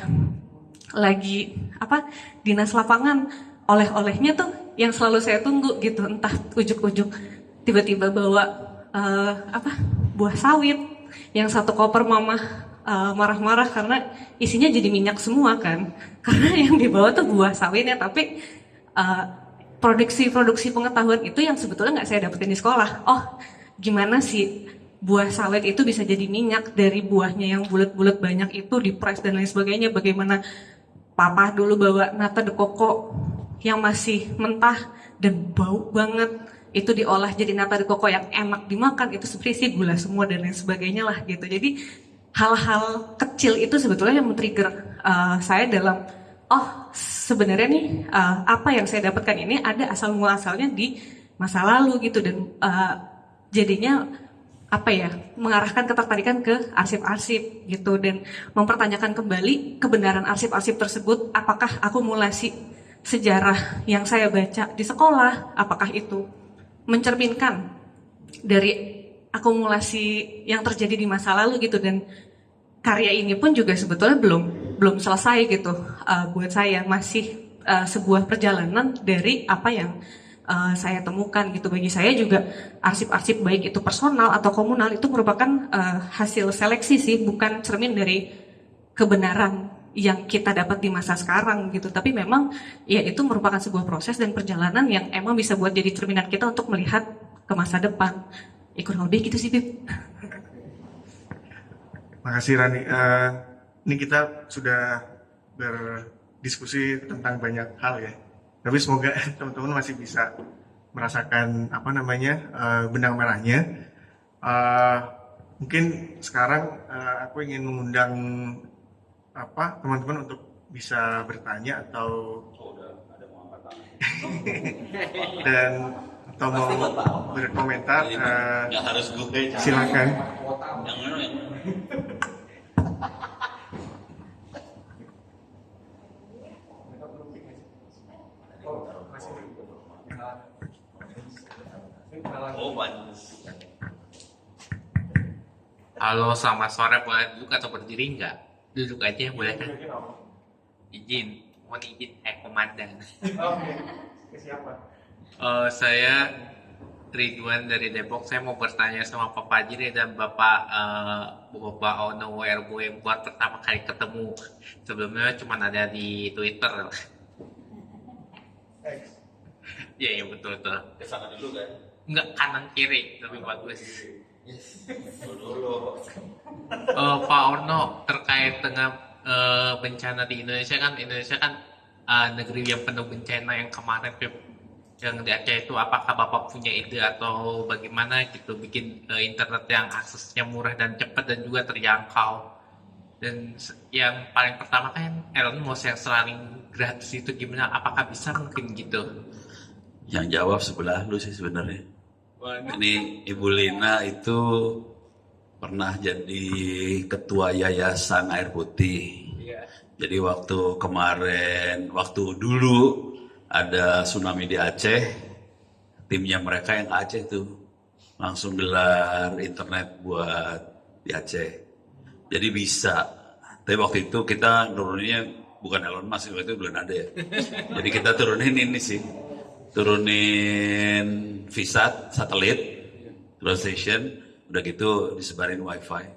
lagi dinas lapangan, oleh-olehnya tuh yang selalu saya tunggu gitu, entah ujuk-ujuk tiba-tiba bawa buah sawit yang satu koper mama marah-marah karena isinya jadi minyak semua kan, karena yang dibawa tuh buah sawitnya, tapi produksi pengetahuan itu yang sebetulnya nggak saya dapetin di sekolah. Oh, gimana sih buah sawit itu bisa jadi minyak dari buahnya yang bulat-bulat banyak itu dipres dan lain sebagainya. Bagaimana papa dulu bawa nata de coco yang masih mentah dan bau banget, itu diolah jadi nata de coco yang enak dimakan, itu sebenarnya gula semua dan lain sebagainya lah gitu. Jadi hal-hal kecil itu sebetulnya yang men-trigger saya dalam sebenarnya nih apa yang saya dapatkan ini ada asal muasalnya di masa lalu gitu, dan jadinya mengarahkan ketertarikan ke arsip-arsip gitu, dan mempertanyakan kembali kebenaran arsip-arsip tersebut. Apakah akumulasi sejarah yang saya baca di sekolah, apakah itu mencerminkan dari akumulasi yang terjadi di masa lalu gitu. Dan karya ini pun juga sebetulnya belum selesai gitu. Buat saya masih sebuah perjalanan dari apa yang saya temukan gitu. Bagi saya juga arsip-arsip baik itu personal atau komunal itu merupakan hasil seleksi sih, bukan cermin dari kebenaran yang kita dapat di masa sekarang gitu. Tapi memang ya itu merupakan sebuah proses dan perjalanan yang emang bisa buat jadi cerminan kita untuk melihat ke masa depan. Kurang lebih gitu sih, Bib.
Makasih Rani. Ini kita sudah berdiskusi tentang banyak hal ya. Tapi semoga teman-teman masih bisa merasakan benang merahnya. Mungkin sekarang aku ingin mengundang teman-teman untuk bisa bertanya atau dan atau mau berkomentar.
Nggak harus gue.
Silakan.
Halo, selamat sore. Boleh duduk atau berdiri nggak? Duduk aja boleh kan? Izin, mohon izin komandan.
Oke, ke siapa?
Saya Ridwan dari Depok. Saya mau bertanya sama Pak Fajri dan Bapak Ono WRBM buat pertama kali ketemu. Sebelumnya cuma ada di Twitter. Iya betul.
Kesana dulu kan?
Enggak, kanan kiri lebih bagus.
Dulu.
Pak Orno, terkait dengan bencana di Indonesia kan negeri yang penuh bencana yang kemarin yang di Aceh itu, apakah Bapak punya ide atau bagaimana gitu bikin internet yang aksesnya murah dan cepat dan juga terjangkau? Dan yang paling pertama kan Elon Musk yang selalu gratis itu gimana? Apakah bisa mungkin gitu?
Yang jawab sebelah lu sih sebenarnya. Ini Ibu Lina itu pernah jadi ketua Yayasan Air Putih. Jadi waktu dulu ada tsunami di Aceh, timnya mereka yang Aceh tuh langsung gelar internet buat di Aceh. Jadi bisa. Tapi waktu itu kita nuruninnya bukan Elon Musk, waktu itu belum ada ya. Jadi kita turunin ini sih. Turunin VSAT, satelit, ground station, udah gitu disebarin wifi,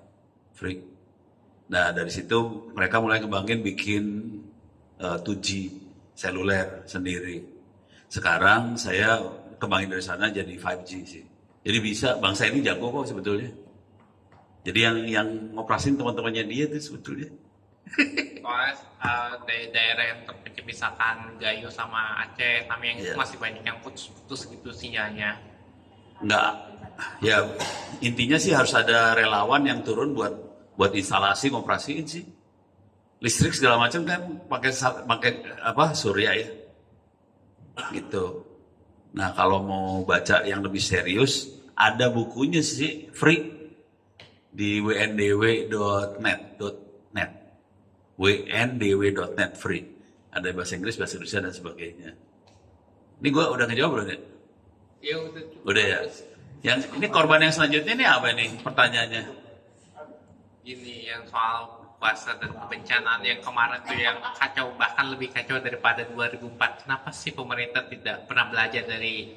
free. Nah dari situ mereka mulai ngembangin bikin 2G seluler sendiri. Sekarang saya kembangin dari sana jadi 5G sih. Jadi bisa, bangsa ini jago kok sebetulnya. Jadi yang ngoperasin teman-temannya dia tuh sebetulnya.
Soalnya dari daerah yang terpencil misalkan Gayo sama Aceh, Tamiang itu masih banyak yang putus-putus gitu sinyalnya.
Enggak, ya intinya sih harus ada relawan yang turun buat instalasi, ngoperasiin sih. Listrik segala macam kan pakai surya ya, gitu. Nah kalau mau baca yang lebih serius, ada bukunya sih free di wndw.net. wndw.net free. Ada bahasa Inggris, bahasa Indonesia dan sebagainya. Ini gue udah ngejawab belum ya?
Ya
udah ya. Yang ini korban yang selanjutnya ini apa nih pertanyaannya?
Ini yang soal kuasa dan kebencanaan yang kemarin tuh yang kacau, bahkan lebih kacau daripada 2004. Kenapa sih pemerintah tidak pernah belajar dari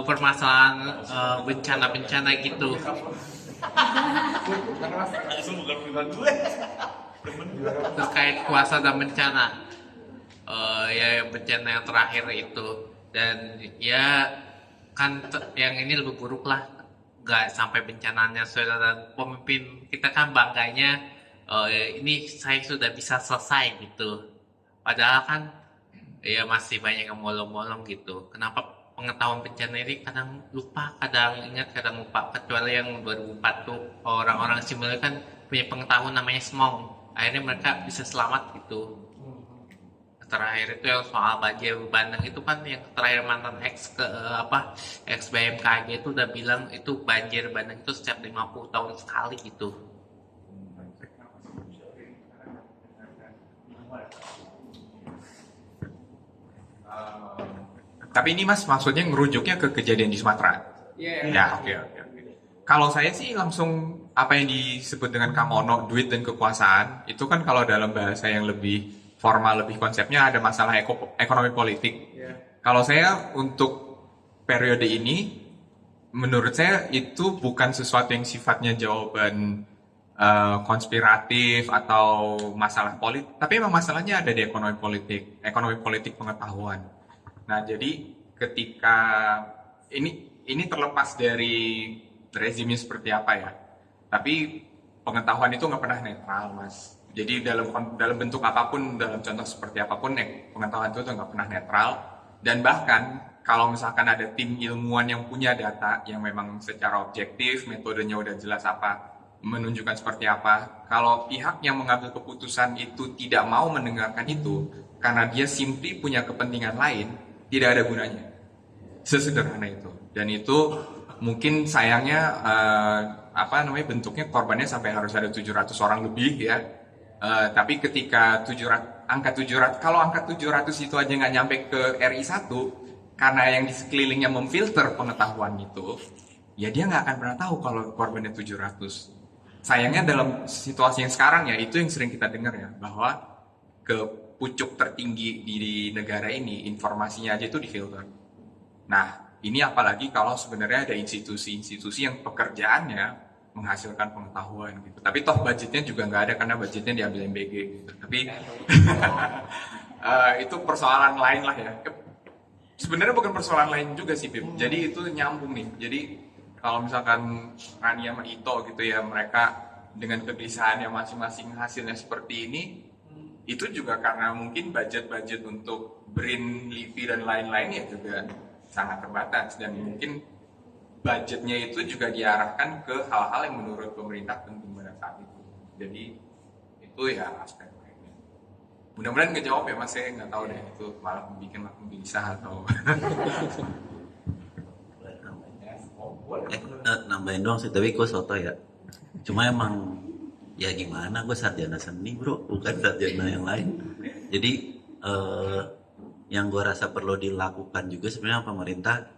permasalahan bencana-bencana gitu? Terkait kuasa dan bencana, ya bencana yang terakhir itu, dan ya kan yang ini lebih buruk lah, nggak sampai bencananya sudah, dan pemimpin kita kan bangganya ini saya sudah bisa selesai gitu, padahal kan ya masih banyak yang molong-molong gitu. Kenapa pengetahuan bencana ini kadang lupa, kadang ingat, kadang lupa, kecuali yang 2004 tuh orang-orang sipil kan punya pengetahuan namanya SMONG, akhirnya mereka bisa selamat gitu. Terakhir itu yang soal banjir bandang itu kan, yang terakhir mantan ex BMKG itu udah bilang itu banjir bandang itu setiap 50 tahun sekali gitu.
Tapi ini Mas maksudnya ngerujuknya ke kejadian di Sumatera? Ya, oke. Kalau saya sih langsung apa yang disebut dengan Kang Ono, duit dan kekuasaan, itu kan kalau dalam bahasa yang lebih formal, lebih konsepnya ada masalah ekonomi politik. Kalau saya untuk periode ini, menurut saya itu bukan sesuatu yang sifatnya jawaban konspiratif atau masalah politik, tapi memang masalahnya ada di ekonomi politik pengetahuan. Nah, jadi ketika ini terlepas dari rezimnya seperti apa ya, tapi pengetahuan itu nggak pernah netral, Mas. Jadi dalam bentuk apapun, dalam contoh seperti apapun, pengetahuan itu nggak pernah netral. Dan bahkan kalau misalkan ada tim ilmuwan yang punya data yang memang secara objektif, metodenya udah jelas apa, menunjukkan seperti apa, kalau pihak yang mengambil keputusan itu tidak mau mendengarkan itu karena dia simply punya kepentingan lain, tidak ada gunanya. Sesederhana itu. Dan itu mungkin sayangnya bentuknya korbannya sampai harus ada 700 orang lebih ya. Tapi ketika angka 700, kalau angka 700 itu aja nggak nyampe ke RI 1, karena yang di sekelilingnya memfilter pengetahuan itu, ya dia nggak akan pernah tahu kalau korbannya 700. Sayangnya dalam situasi yang sekarang ya, itu yang sering kita dengar ya, bahwa ke pucuk tertinggi di negara ini, informasinya aja itu difilter. Nah, ini apalagi kalau sebenarnya ada institusi-institusi yang pekerjaannya menghasilkan pengetahuan gitu. Tapi toh budgetnya juga nggak ada karena budgetnya diambil MBG gitu. Tapi itu persoalan lain lah ya. Sebenarnya bukan persoalan lain juga sih, Bim. Jadi itu nyambung nih. Jadi kalau misalkan Rani sama Ito gitu ya, mereka dengan kegelisahan yang masing-masing hasilnya seperti ini, itu juga karena mungkin budget-budget untuk BRIN, LIPI, dan lain-lain ya juga sangat terbatas. Dan mungkin budgetnya itu juga diarahkan ke hal-hal yang menurut pemerintah penting pada saat itu. Jadi itu ya aspek lainnya. Mudah-mudahan ngejawab ya Mas, saya nggak tahu deh itu malah bikin aku gelisah atau
nambahin doang sih, tapi gue soto ya. Cuma emang ya gimana, gue sarjana seni bro, bukan sarjana yang lain. Jadi yang gue rasa perlu dilakukan juga sebenarnya pemerintah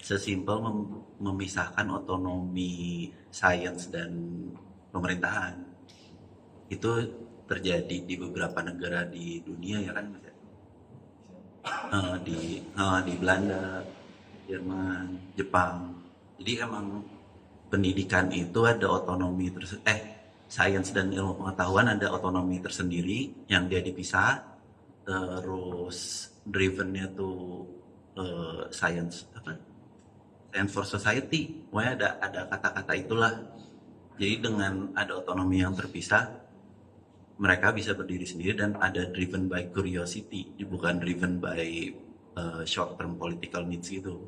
sesimpel memisahkan otonomi sains dan pemerintahan. Itu terjadi di beberapa negara di dunia ya kan, di Belanda, Jerman, Jepang. Jadi emang pendidikan itu ada otonomi sains dan ilmu pengetahuan ada otonomi tersendiri yang dia dipisah. Terus drivennya tuh science for society, pokoknya ada kata-kata itulah. Jadi dengan ada otonomi yang terpisah, mereka bisa berdiri sendiri dan ada driven by curiosity, bukan driven by short term political needs gitu.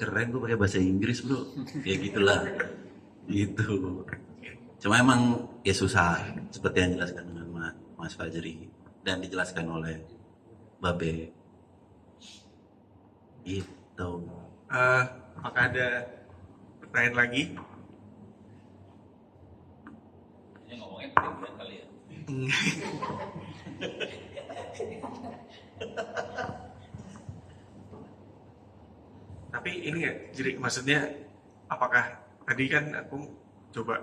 Keren gue pakai bahasa Inggris bro, ya gitulah gitu. Cuma emang ya susah seperti yang dijelaskan dengan Mas Fajri dan dijelaskan oleh Babe gitu.
Apakah ada pertanyaan lagi?
Ini ngomongnya pendidikan kali ya.
Tapi ini ya, jadi maksudnya apakah tadi kan aku coba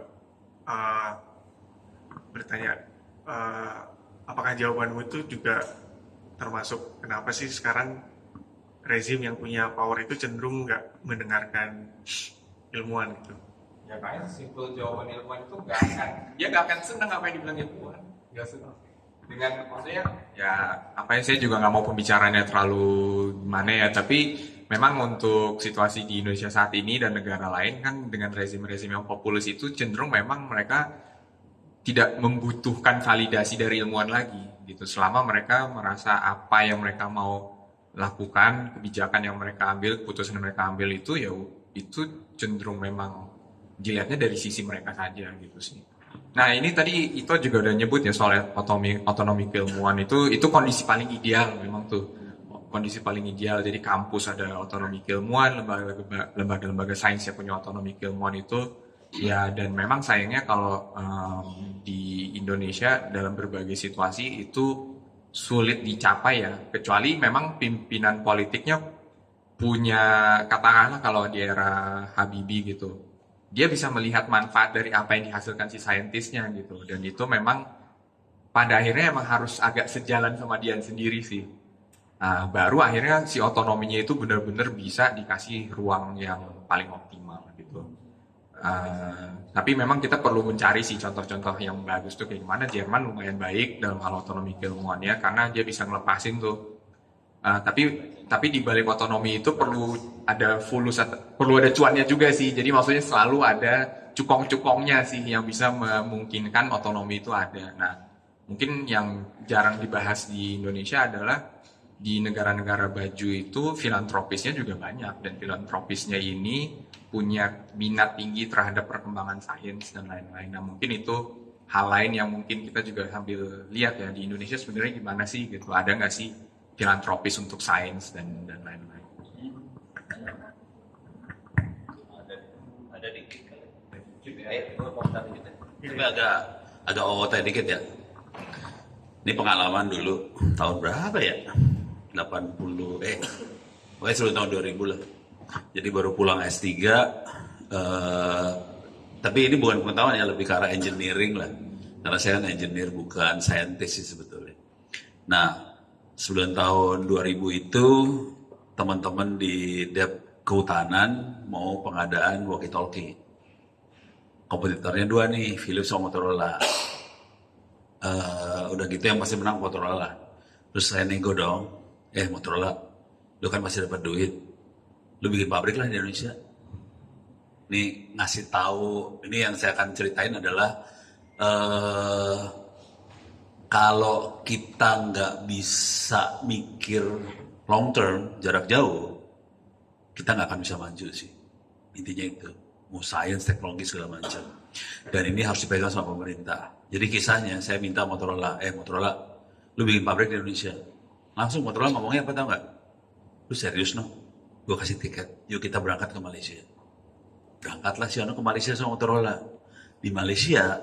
uh, bertanya, apakah jawabanmu itu juga termasuk kenapa sih sekarang rezim yang punya power itu cenderung nggak mendengarkan ilmuwan gitu?
Ya kayaknya simpel jawaban ilmuwan itu dia nggak akan senang apa yang dibilang ilmuwan, nggak senang. Dengan maksudnya ya apa yang saya juga nggak mau pembicaranya terlalu gimana ya, tapi memang untuk situasi di Indonesia saat ini dan negara lain kan dengan rezim-rezim yang populis itu cenderung memang mereka tidak membutuhkan validasi dari ilmuwan lagi gitu, selama mereka merasa apa yang mereka mau lakukan, kebijakan yang mereka ambil, keputusan yang mereka ambil itu ya itu cenderung memang dilihatnya dari sisi mereka saja gitu sih. Nah ini tadi Ito juga udah nyebut ya soal otonomi keilmuan itu kondisi paling ideal memang tuh, kondisi paling ideal. Jadi kampus ada otonomi keilmuan, lembaga-lembaga sains yang punya otonomi keilmuan itu ya, dan memang sayangnya kalau di Indonesia dalam berbagai situasi itu sulit dicapai ya, kecuali memang pimpinan politiknya punya, katakanlah kalau di era Habibie gitu, dia bisa melihat manfaat dari apa yang dihasilkan si saintisnya gitu, dan itu memang pada akhirnya emang harus agak sejalan sama dia sendiri sih. Nah, baru akhirnya si otonominya itu benar-benar bisa dikasih ruang yang paling optimal gitu. Tapi memang kita perlu mencari sih contoh-contoh yang bagus tuh kayak gimana. Jerman lumayan baik dalam hal otonomi keilmuannya karena dia bisa ngelepasin tuh. Tapi di balik otonomi itu perlu ada perlu ada cuannya juga sih. Jadi maksudnya selalu ada cukong-cukongnya sih yang bisa memungkinkan otonomi itu ada. Nah, mungkin yang jarang dibahas di Indonesia adalah di negara-negara baju itu filantropisnya juga banyak, dan filantropisnya ini punya minat tinggi terhadap perkembangan sains dan lain-lain. Nah, mungkin itu hal lain yang mungkin kita juga sambil lihat ya di Indonesia sebenarnya gimana sih gitu. Ada nggak sih filantropis untuk sains dan lain-lain?
Ada dikit kali. Gue komentar dikit ya. Tapi agak OOT dikit ya. Ini pengalaman dulu tahun berapa ya? 80 pokoknya sebelum tahun 2000 lah. Jadi baru pulang S3, tapi ini bukan pengetahuan ya, lebih ke arah engineering lah. Karena saya kan engineer bukan scientist sih sebetulnya. Nah, sebelum tahun 2000 itu teman-teman di Dep Kehutanan mau pengadaan walkie-talkie. Kompetitornya dua nih, Philips sama Motorola. Udah gitu yang pasti menang Motorola. Terus saya nego dong, Motorola, lu kan masih dapat duit, lu bikin pabrik lah di Indonesia. Ini ngasih tahu, ini yang saya akan ceritain adalah kalau kita nggak bisa mikir long term, jarak jauh, kita nggak akan bisa maju sih. Intinya itu, mau sains, teknologi segala macam. Dan ini harus dipegang sama pemerintah. Jadi kisahnya, saya minta Motorola, Motorola, lu bikin pabrik di Indonesia. Langsung Motorola ngomongnya apa tau nggak? Lu serius no? Gue kasih tiket, yuk kita berangkat ke Malaysia. Berangkatlah si Ano ke Malaysia sama Motorola. Di Malaysia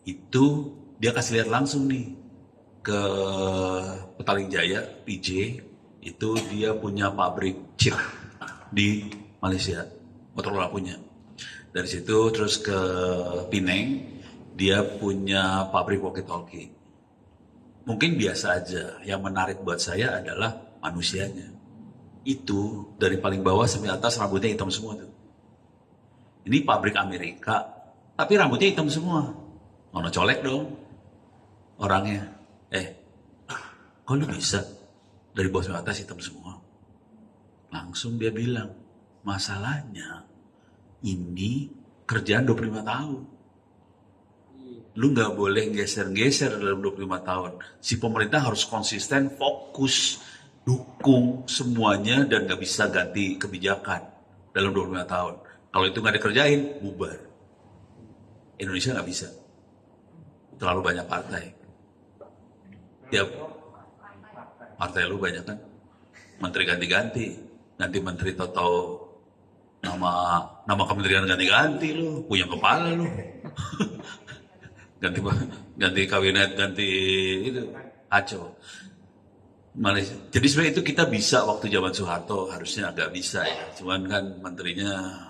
itu dia kasih lihat langsung nih ke Petaling Jaya, PJ, itu dia punya pabrik chip di Malaysia, Motorola punya. Dari situ terus ke Penang, dia punya pabrik walkie-talkie. Mungkin biasa aja, yang menarik buat saya adalah manusianya. Itu dari paling bawah sampai atas rambutnya hitam semua tuh. Ini pabrik Amerika, tapi rambutnya hitam semua. Ono colek dong orangnya. Kok lu bisa dari bawah sampai atas hitam semua? Langsung dia bilang, masalahnya ini kerjaan 25 tahun. Lu nggak boleh geser-geser dalam 25 tahun. Si pemerintah harus konsisten, fokus, dukung semuanya, dan nggak bisa ganti kebijakan dalam 25 tahun. Kalau itu nggak dikerjain, bubar. Indonesia nggak bisa. Terlalu banyak partai. Tiap partai lu banyak kan. Menteri ganti-ganti. Nanti menteri tahu nama kementerian ganti-ganti lu. Punya kepala lu. ganti kabinet, ganti itu aco. Malaysia. Jadi sebenarnya itu kita bisa waktu zaman Soeharto, harusnya agak bisa ya. Cuman kan menterinya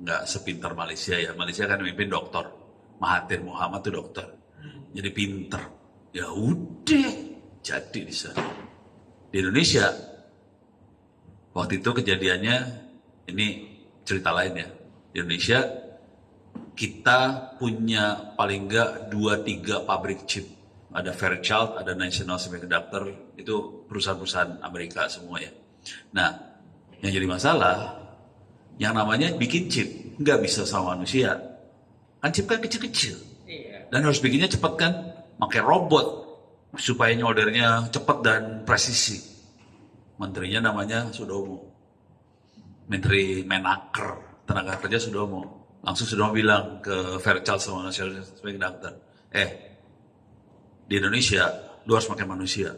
nggak sepintar Malaysia ya. Malaysia kan mimpin dokter, Mahathir Muhammad tuh dokter, jadi pinter. Ya udah, jadi di sana. Di Indonesia, waktu itu kejadiannya, ini cerita lain ya. Di Indonesia, kita punya paling nggak 2-3 pabrik chip. Ada Fairchild, ada National Semiconductor, itu perusahaan-perusahaan Amerika semua ya. Nah, yang jadi masalah, yang namanya bikin chip, nggak bisa sama manusia. Kan chip kan kecil-kecil. Dan harus bikinnya cepat kan, pakai robot, supaya nyoldernya cepat dan presisi. Menterinya namanya Sudomo. Menteri Menaker, tenaga kerja Sudomo. Langsung Sudomo bilang ke Fairchild sama National Semiconductor, di Indonesia, lu harus pakai manusia.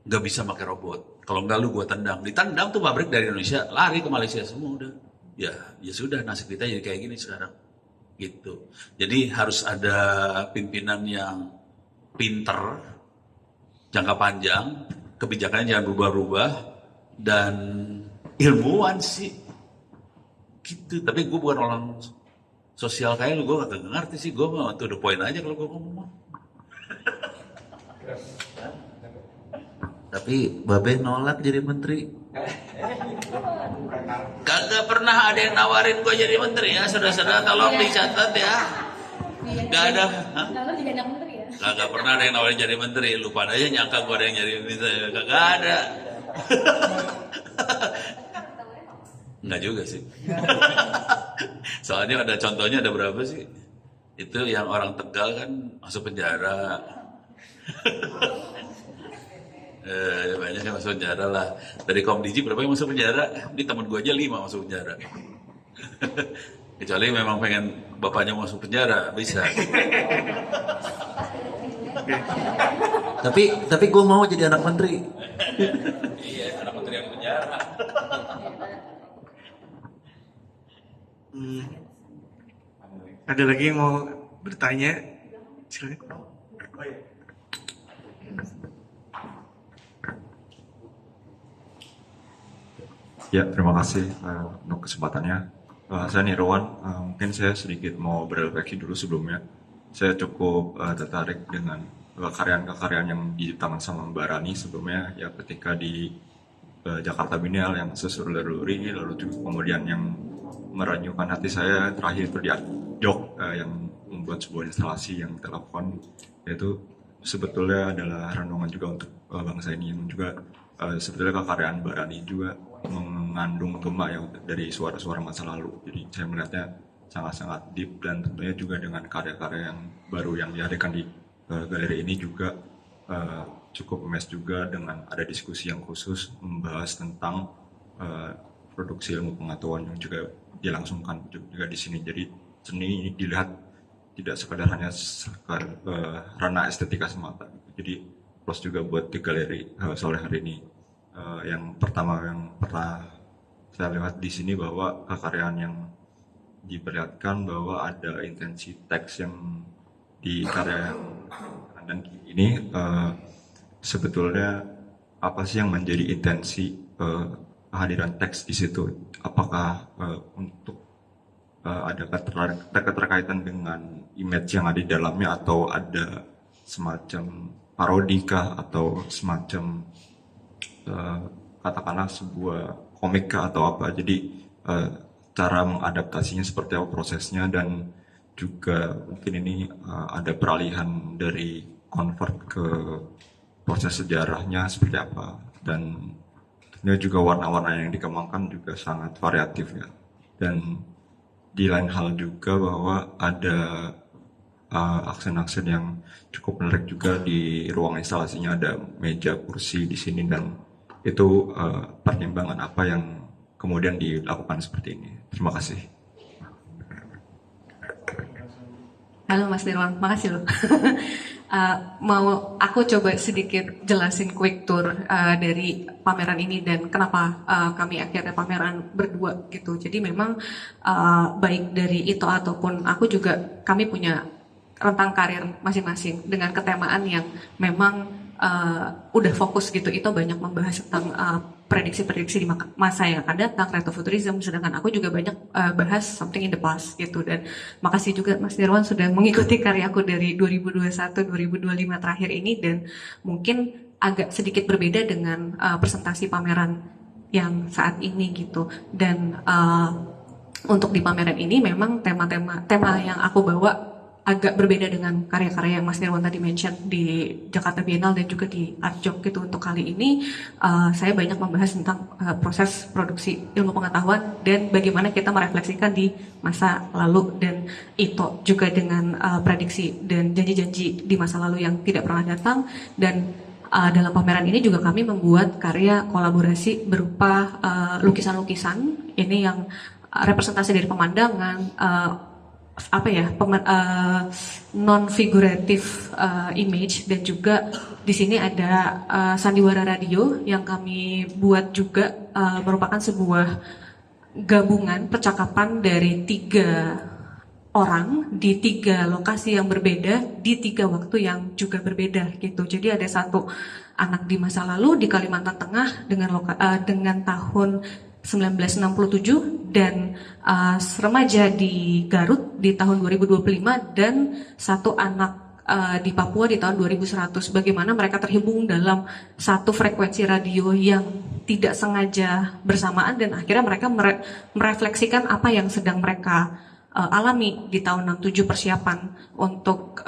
Nggak bisa pakai robot. Kalau nggak lu gua tendang. Ditendang tuh pabrik dari Indonesia, lari ke Malaysia semua udah. Ya sudah, nasib kita jadi kayak gini sekarang. Gitu. Jadi harus ada pimpinan yang pinter, jangka panjang, kebijakannya jangan berubah-ubah, dan ilmuwan sih. Gitu. Tapi gue bukan orang sosial kayak lu, gue gak ngerti sih. Gue mah to the point aja kalau gue ngomong.
Tapi Babe nolak jadi menteri.
Kagak pernah ada yang nawarin gue jadi menteri ya, saudara-saudara, tolong dicatat ya. Gak ada.
Lalu jadi anak menteri ya?
Kagak pernah ada yang nawarin jadi menteri. Lupa aja nyangka gue ada yang jadi menteri. Kagak ada. Enggak juga sih. Soalnya ada contohnya, ada berapa sih? Itu yang orang Tegal kan masuk penjara. Banyak yang masuk penjara lah. Dari Komdiji berapa yang masuk penjara? Ini temen gue aja 5 masuk penjara. Kecuali memang pengen bapaknya masuk penjara, bisa.
Tapi gue mau jadi anak menteri.
Iya, anak menteri yang penjara.
Ada lagi yang mau bertanya? Silakan.
Ya, terima kasih untuk kesempatannya. Saya Nirwan, mungkin saya sedikit mau berrefleksi dulu sebelumnya. Saya cukup tertarik dengan kekaryaan-kekaryaan yang diciptakan sama Mbak Rani sebelumnya, ya ketika di Jakarta Biennale yang sesuai lalu juga kemudian yang merenyuhkan hati saya terakhir itu di Jok yang membuat sebuah instalasi yang kita lakukan, yaitu sebetulnya adalah renungan juga untuk bangsa ini, yang juga sebetulnya kekaryaan Mbak Rani juga mengandung gema ya dari suara-suara masa lalu. Jadi saya melihatnya sangat-sangat deep, dan tentunya juga dengan karya-karya yang baru yang dihadirkan di galeri ini juga cukup emes juga dengan ada diskusi yang khusus membahas tentang produksi ilmu pengetahuan yang juga dilangsungkan juga di sini. Jadi seni ini dilihat tidak sekadar hanya ranah estetika semata. Jadi plus juga buat di galeri sore hari ini. Yang pertama pernah saya lihat di sini bahwa kekaryaan yang diperlihatkan bahwa ada intensi teks yang di karya dan ini sebetulnya apa sih yang menjadi intensi kehadiran teks di situ? Apakah untuk ada keterkaitan dengan image yang ada di dalamnya, atau ada semacam parodikah atau semacam katakanlah sebuah komika atau apa? Jadi cara mengadaptasinya seperti apa prosesnya, dan juga mungkin ini ada peralihan dari convert ke proses sejarahnya seperti apa, dan tentunya juga warna-warna yang dikembangkan juga sangat variatif ya. Dan di lain hal juga bahwa ada aksen-aksen yang cukup menarik juga di ruang instalasinya, ada meja kursi di sini, dan itu pertimbangan apa yang kemudian dilakukan seperti ini. Terima kasih.
Halo Mas Nirwan, makasih loh. Mau aku coba sedikit jelasin quick tour dari pameran ini dan kenapa kami akhirnya pameran berdua gitu. Jadi memang baik dari Ito ataupun aku juga, kami punya rentang karir masing-masing dengan ketemaan yang memang udah fokus gitu. Ito banyak membahas tentang prediksi-prediksi di masa yang akan datang, retrofuturism, sedangkan aku juga banyak bahas something in the past gitu. Dan makasih juga Mas Nirwan sudah mengikuti karyaku dari 2021-2025 terakhir ini, dan mungkin agak sedikit berbeda dengan presentasi pameran yang saat ini gitu. Dan untuk di pameran ini memang tema yang aku bawa agak berbeda dengan karya-karya yang Mas Nirwan tadi mention di Jakarta Biennale dan juga di Art Job gitu. Untuk kali ini saya banyak membahas tentang proses produksi ilmu pengetahuan dan bagaimana kita merefleksikan di masa lalu, dan itu juga dengan prediksi dan janji-janji di masa lalu yang tidak pernah datang. Dan dalam pameran ini juga kami membuat karya kolaborasi berupa lukisan-lukisan ini yang representasi dari pemandangan, non figurative image, dan juga di sini ada sandiwara radio yang kami buat juga merupakan sebuah gabungan percakapan dari 3 orang di 3 lokasi yang berbeda di 3 waktu yang juga berbeda gitu. Jadi ada satu anak di masa lalu di Kalimantan Tengah dengan tahun 1967 dan remaja di Garut di tahun 2025 dan satu anak di Papua di tahun 2100. Bagaimana mereka terhubung dalam satu frekuensi radio yang tidak sengaja bersamaan, dan akhirnya mereka merefleksikan apa yang sedang mereka alami di tahun 67, persiapan untuk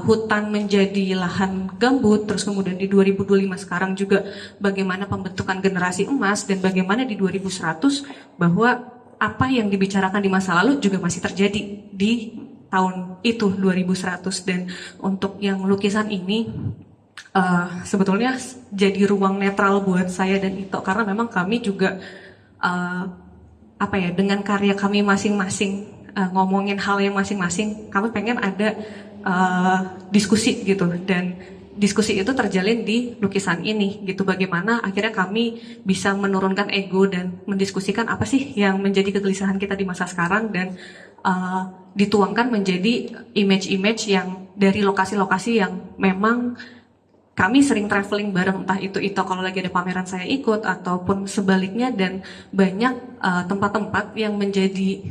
hutan menjadi lahan gambut, terus kemudian di 2025 sekarang juga bagaimana pembentukan generasi emas, dan bagaimana di 2100 bahwa apa yang dibicarakan di masa lalu juga masih terjadi di tahun itu 2100. Dan untuk yang lukisan ini sebetulnya jadi ruang netral buat saya dan Ito, karena memang kami juga dengan karya kami masing-masing ngomongin hal yang masing-masing, kami pengen ada diskusi gitu, dan diskusi itu terjalin di lukisan ini gitu. Bagaimana akhirnya kami bisa menurunkan ego dan mendiskusikan apa sih yang menjadi kegelisahan kita di masa sekarang, dan dituangkan menjadi image-image yang dari lokasi-lokasi yang memang kami sering traveling bareng, entah itu kalau lagi ada pameran saya ikut ataupun sebaliknya, dan banyak tempat-tempat yang menjadi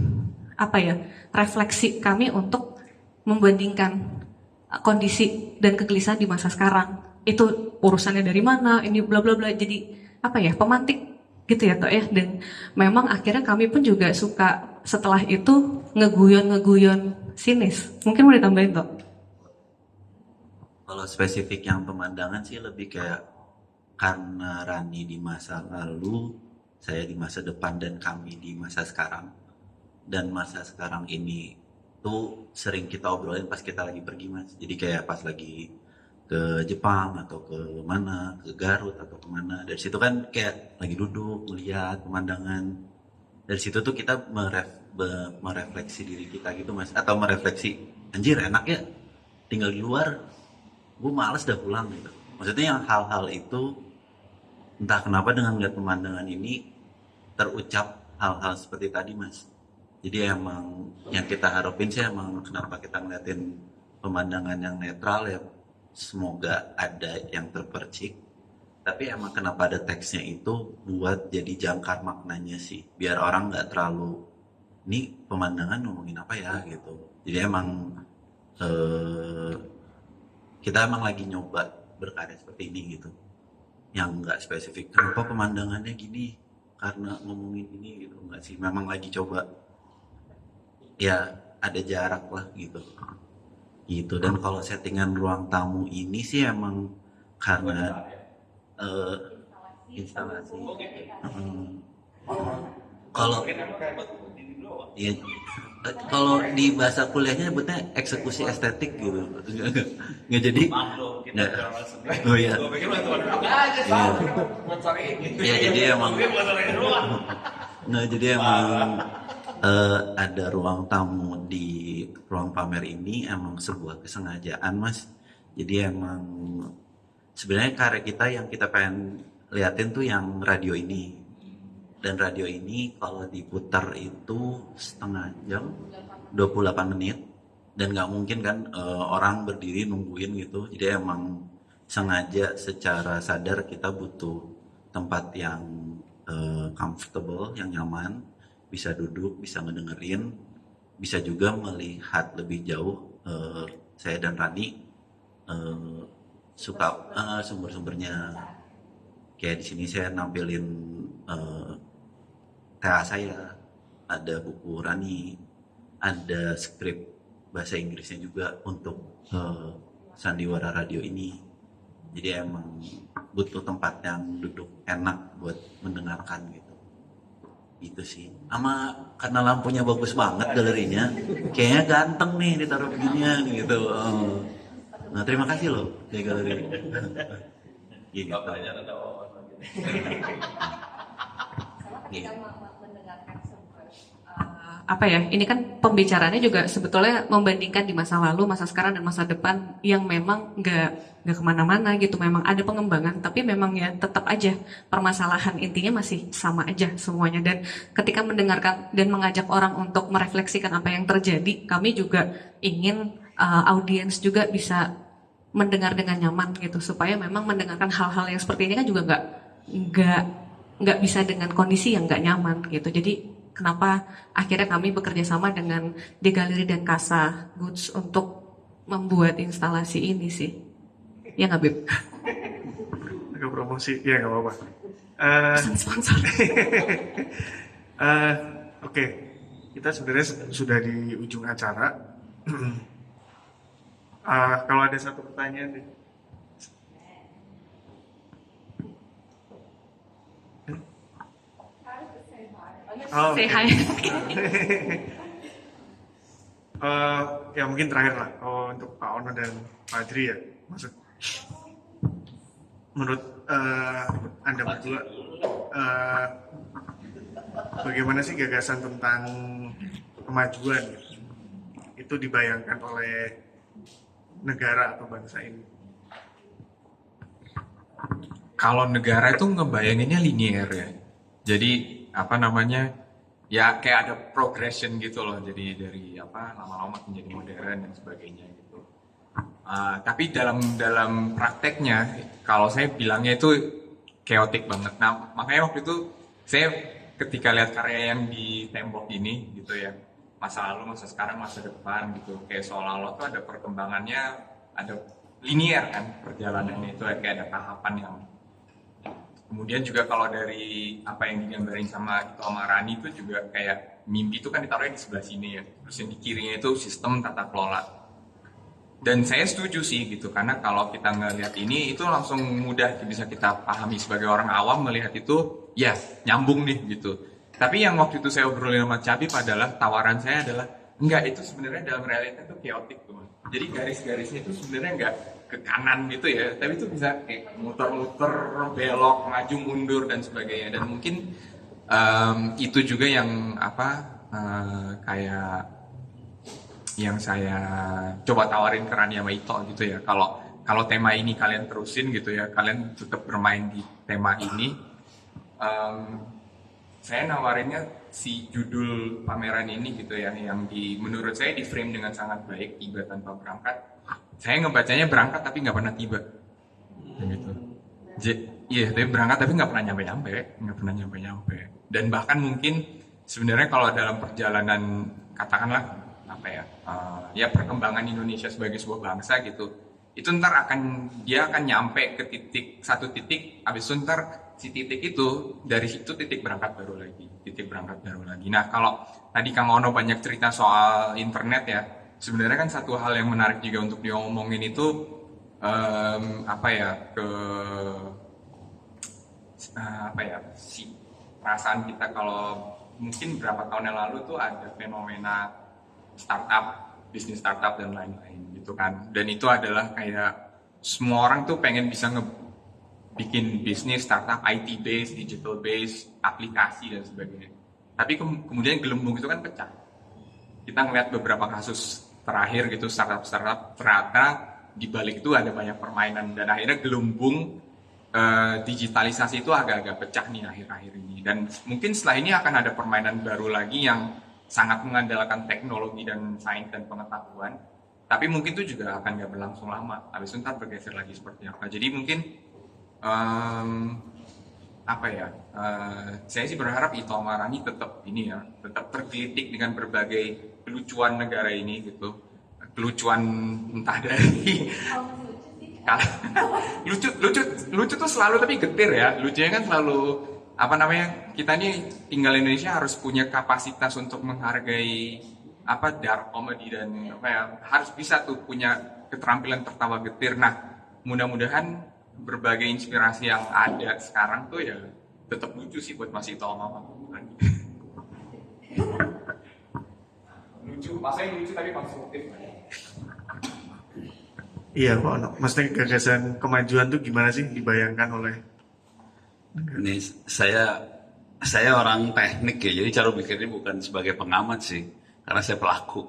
refleksi kami untuk membandingkan kondisi dan kegelisahan di masa sekarang. Itu urusannya dari mana, ini bla bla bla, jadi pemantik gitu ya Tok ya. Dan memang akhirnya kami pun juga suka setelah itu ngeguyon sinis. Mungkin mau ditambahin Tok?
Kalau spesifik yang pemandangan sih lebih kayak karena Rani di masa lalu, saya di masa depan, dan kami di masa sekarang. Dan masa sekarang ini tuh sering kita obrolin pas kita lagi pergi Mas. Jadi kayak pas lagi ke Jepang atau ke mana, ke Garut atau kemana, dari situ kan kayak lagi duduk melihat pemandangan. Dari situ tuh kita merefleksi diri kita gitu Mas, atau merefleksi anjir enak ya tinggal di luar, gue males dah pulang gitu. Maksudnya yang hal-hal itu entah kenapa dengan melihat pemandangan ini terucap hal-hal seperti tadi Mas. Jadi emang yang kita harapin sih emang kenapa kita ngeliatin pemandangan yang netral ya, semoga ada yang terpercik. Tapi emang kenapa ada teksnya itu buat jadi jangkar maknanya sih, biar orang nggak terlalu ini pemandangan ngomongin apa ya gitu. Jadi emang kita emang lagi nyoba berkarya seperti ini gitu, yang nggak spesifik kenapa pemandangannya gini karena ngomongin ini gitu, nggak sih. Memang lagi coba ya ada jarak lah gitu. Dan kalau settingan ruang tamu ini sih emang karena instalasi. Kalau di bahasa kuliahnya sebutnya eksekusi estetik gitu. Nggak jadi. Oh iya. Ya jadi emang. Nah jadi emang ada ruang tamu di ruang pamer ini emang sebuah kesengajaan Mas. Jadi emang sebenarnya karya kita yang kita pengen liatin tuh yang radio ini. Dan radio ini kalau diputar itu setengah jam, 28 menit. Dan gak mungkin kan orang berdiri nungguin gitu. Jadi emang sengaja secara sadar kita butuh tempat yang comfortable, yang nyaman, bisa duduk, bisa ngedengerin, bisa juga melihat lebih jauh. Saya dan Rani suka sumber-sumbernya. Kayak di sini saya nampilin TA saya, ada buku Rani, ada skrip bahasa Inggrisnya juga untuk sandiwara radio ini. Jadi emang butuh tempat yang duduk enak buat mendengarkan gitu. Itu sih. Sama karena lampunya bagus banget galerinya, kayaknya ganteng nih ditaruh beginian gitu. Nah terima kasih loh di galeri. Gitu. Gitu.
Apa ya, ini kan pembicaraannya juga sebetulnya membandingkan di masa lalu, masa sekarang, dan masa depan yang memang nggak kemana-mana gitu. Memang ada pengembangan, tapi memang ya tetap aja permasalahan intinya masih sama aja semuanya. Dan ketika mendengarkan dan mengajak orang untuk merefleksikan apa yang terjadi, kami juga ingin audiens juga bisa mendengar dengan nyaman gitu, supaya memang mendengarkan hal-hal yang seperti ini kan juga nggak bisa dengan kondisi yang nggak nyaman gitu. Jadi kenapa akhirnya kami bekerja sama dengan The Gallery dan Casa Goods untuk membuat instalasi ini sih. Ya nggak, Beb?
Agak promosi, ya nggak apa-apa.
Sponsor.
Oke, kita sebenarnya sudah di ujung acara. Kalau ada satu pertanyaan nih. Oh,
Say
oke.
hi.
Ya mungkin terakhir lah, untuk Pak Ono dan Pak Adri ya, menurut Anda berdua, bagaimana sih gagasan tentang kemajuan itu dibayangkan oleh negara atau bangsa ini?
Kalau negara itu ngebayanginnya linear ya. Jadi apa namanya, ya kayak ada progression gitu loh. Jadi dari lama-lama menjadi modern dan sebagainya gitu. Tapi dalam prakteknya, kalau saya bilangnya itu chaotic banget. Nah makanya waktu itu saya ketika lihat karya yang di tembok ini gitu ya, masa lalu, masa sekarang, masa depan gitu, kayak seolah-olah tuh ada perkembangannya, ada linear kan perjalanannya itu, kayak ada tahapan yang. Kemudian juga kalau dari apa yang digambarin sama Ito sama Rani itu juga kayak mimpi itu kan ditaruhnya di sebelah sini ya, terus yang di kirinya itu sistem tata kelola. Dan saya setuju sih gitu, karena kalau kita ngelihat ini itu langsung mudah bisa kita pahami sebagai orang awam, melihat itu ya nyambung nih gitu. Tapi yang waktu itu saya obrolin sama Cabib adalah, tawaran saya adalah enggak, itu sebenarnya dalam realita itu chaotic tuh. Jadi garis-garisnya itu sebenarnya enggak ke kanan gitu ya, tapi itu bisa kayak muter-muter, belok, maju, mundur dan sebagainya. Dan mungkin itu juga yang kayak yang saya coba tawarin ke Rani sama Ito gitu ya. Kalau tema ini kalian terusin gitu ya, kalian tetap bermain di tema ini. Saya nawarinnya si judul pameran ini gitu ya, yang menurut saya di frame dengan sangat baik, tiba tanpa berangkat. Saya ngebacanya berangkat tapi nggak pernah tiba, gitu. Iya, tapi berangkat tapi nggak pernah nyampe. Dan bahkan mungkin sebenarnya kalau dalam perjalanan katakanlah ya perkembangan Indonesia sebagai sebuah bangsa gitu, itu ntar dia akan nyampe ke satu titik, habis itu ntar si titik itu, dari situ titik berangkat baru lagi. Nah kalau tadi Kang Ono banyak cerita soal internet ya, sebenarnya kan satu hal yang menarik juga untuk diomongin itu si perasaan kita kalau mungkin berapa tahun yang lalu tuh ada fenomena startup, bisnis startup dan lain-lain gitu kan. Dan itu adalah kayak semua orang tuh pengen bisa bikin bisnis startup IT based, digital based, aplikasi dan sebagainya. Tapi kemudian gelembung itu kan pecah. Kita ngeliat beberapa kasus terakhir gitu, startup ternyata di balik itu ada banyak permainan, dan akhirnya gelembung digitalisasi itu agak-agak pecah nih akhir-akhir ini. Dan mungkin setelah ini akan ada permainan baru lagi yang sangat mengandalkan teknologi dan sains dan pengetahuan. Tapi mungkin itu juga akan gak berlangsung lama. Habis itu ntar bergeser lagi seperti apa. Jadi mungkin apa ya? Saya sih berharap Ito sama Rani tetap ini ya, tetap tergelitik dengan berbagai kelucuan negara ini gitu. Kelucuan entah dari lucu tuh selalu tapi getir ya. Lucunya kan selalu apa namanya? Kita nih tinggal di Indonesia harus punya kapasitas untuk menghargai apa dark comedy dan apa ya, harus bisa tuh punya keterampilan tertawa getir. Nah, mudah-mudahan berbagai inspirasi yang ada sekarang tuh ya tetap lucu sih buat Mas Ito sama Mas. Lucu, masanya lucu tapi konstruktif.
Iya Pak Ono, maksudnya gagasan kemajuan tuh gimana sih dibayangkan oleh
Ini saya orang teknik ya, jadi cara berpikirnya bukan sebagai pengamat sih, karena saya pelaku.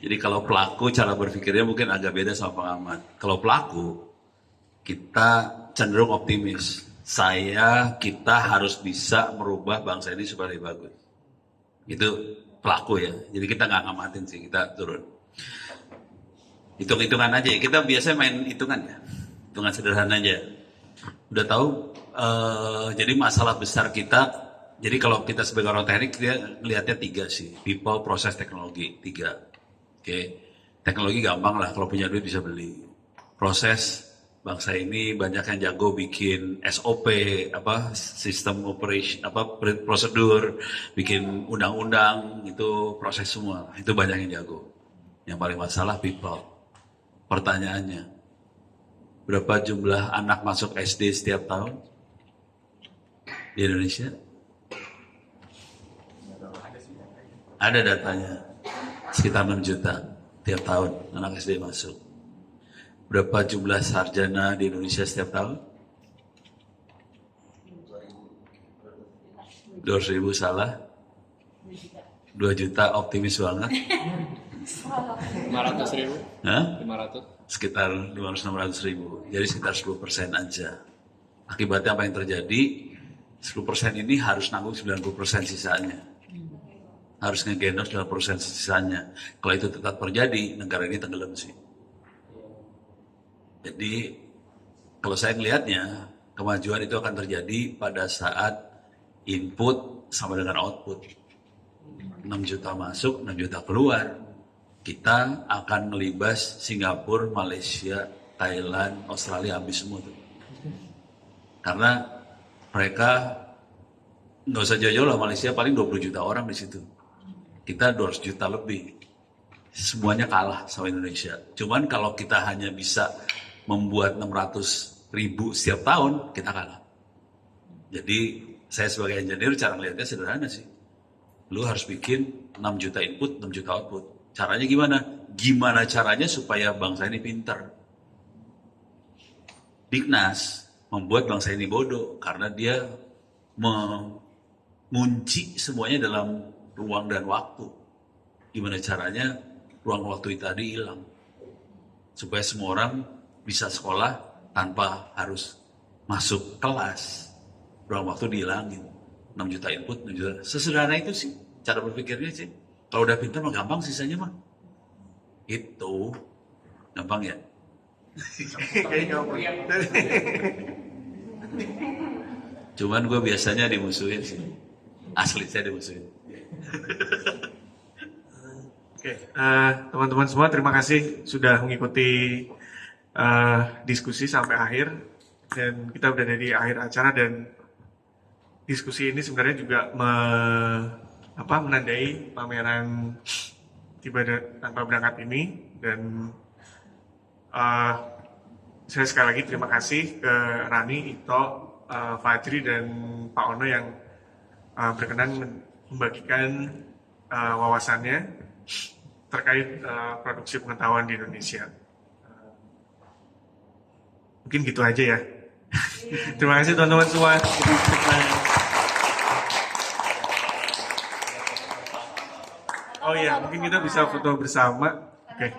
Jadi kalau pelaku cara berpikirnya mungkin agak beda sama pengamat. Kalau pelaku kita cenderung optimis. Kita harus bisa merubah bangsa ini supaya lebih bagus. Itu pelaku ya. Jadi kita nggak ngamatin sih, kita turun. Hitung-hitungan aja ya. Kita biasanya main hitungan ya. Hitungan sederhana aja. Udah tahu, jadi masalah besar kita, jadi kalau kita sebagai orang teknik, dia melihatnya 3 sih. People, proses, teknologi. 3. Oke. Teknologi gampang lah, kalau punya duit bisa beli. Proses, bangsa ini banyak yang jago bikin SOP, sistem operation, prosedur, bikin undang-undang, itu proses semua. Itu banyak yang jago. Yang paling masalah people. Pertanyaannya, berapa jumlah anak masuk SD setiap tahun di Indonesia? Ada datanya, sekitar 6 juta tiap tahun anak SD masuk. Berapa jumlah sarjana di Indonesia setiap tahun? 200.000 salah. 2 juta optimis banget.
500.000?
Hah?
500?
Sekitar 500-600.000. Jadi sekitar 10% aja. Akibatnya apa yang terjadi? 10% ini harus nanggung 90% sisanya. Harus ngegendong 90% sisanya. Kalau itu tetap terjadi, negara ini tenggelam sih. Jadi kalau saya melihatnya, kemajuan itu akan terjadi pada saat input sama dengan output. 6 juta masuk, 6 juta keluar. Kita akan melibas Singapura, Malaysia, Thailand, Australia, habis semua tuh. Karena mereka nggak usah jauh-jauh lah, Malaysia paling 20 juta orang di situ. Kita 200 juta lebih. Semuanya kalah sama Indonesia. Cuman kalau kita hanya bisa membuat 600.000 setiap tahun, kita kalah. Jadi saya sebagai engineer cara melihatnya sederhana sih. Lu harus bikin 6 juta input, 6 juta output. Caranya gimana? Gimana caranya supaya bangsa ini pintar? Dignas membuat bangsa ini bodoh karena dia mengunci semuanya dalam ruang dan waktu. Gimana caranya ruang waktu itu tadi hilang? Supaya semua orang bisa sekolah tanpa harus masuk kelas. Ruang waktu dihilangin. 6 juta input, 6 juta. Sesederhana itu sih cara berpikirnya sih. Kalau udah pintar mah gampang, sisanya mah. Itu gampang ya. Cuman gue biasanya dimusuhin sih. Asli saya dimusuhin.
Oke, teman-teman semua terima kasih sudah mengikuti diskusi sampai akhir. Dan kita udah dari akhir acara dan diskusi ini sebenarnya juga menandai pameran Tiba Tanpa Berangkat ini. Dan saya sekali lagi terima kasih ke Rani, Ito, Fajri, dan Pak Ono yang berkenan membagikan wawasannya terkait produksi pengetahuan di Indonesia. Mungkin gitu aja ya. Terima kasih teman-teman semua. Oh iya, mungkin kita bisa foto bersama. Oke.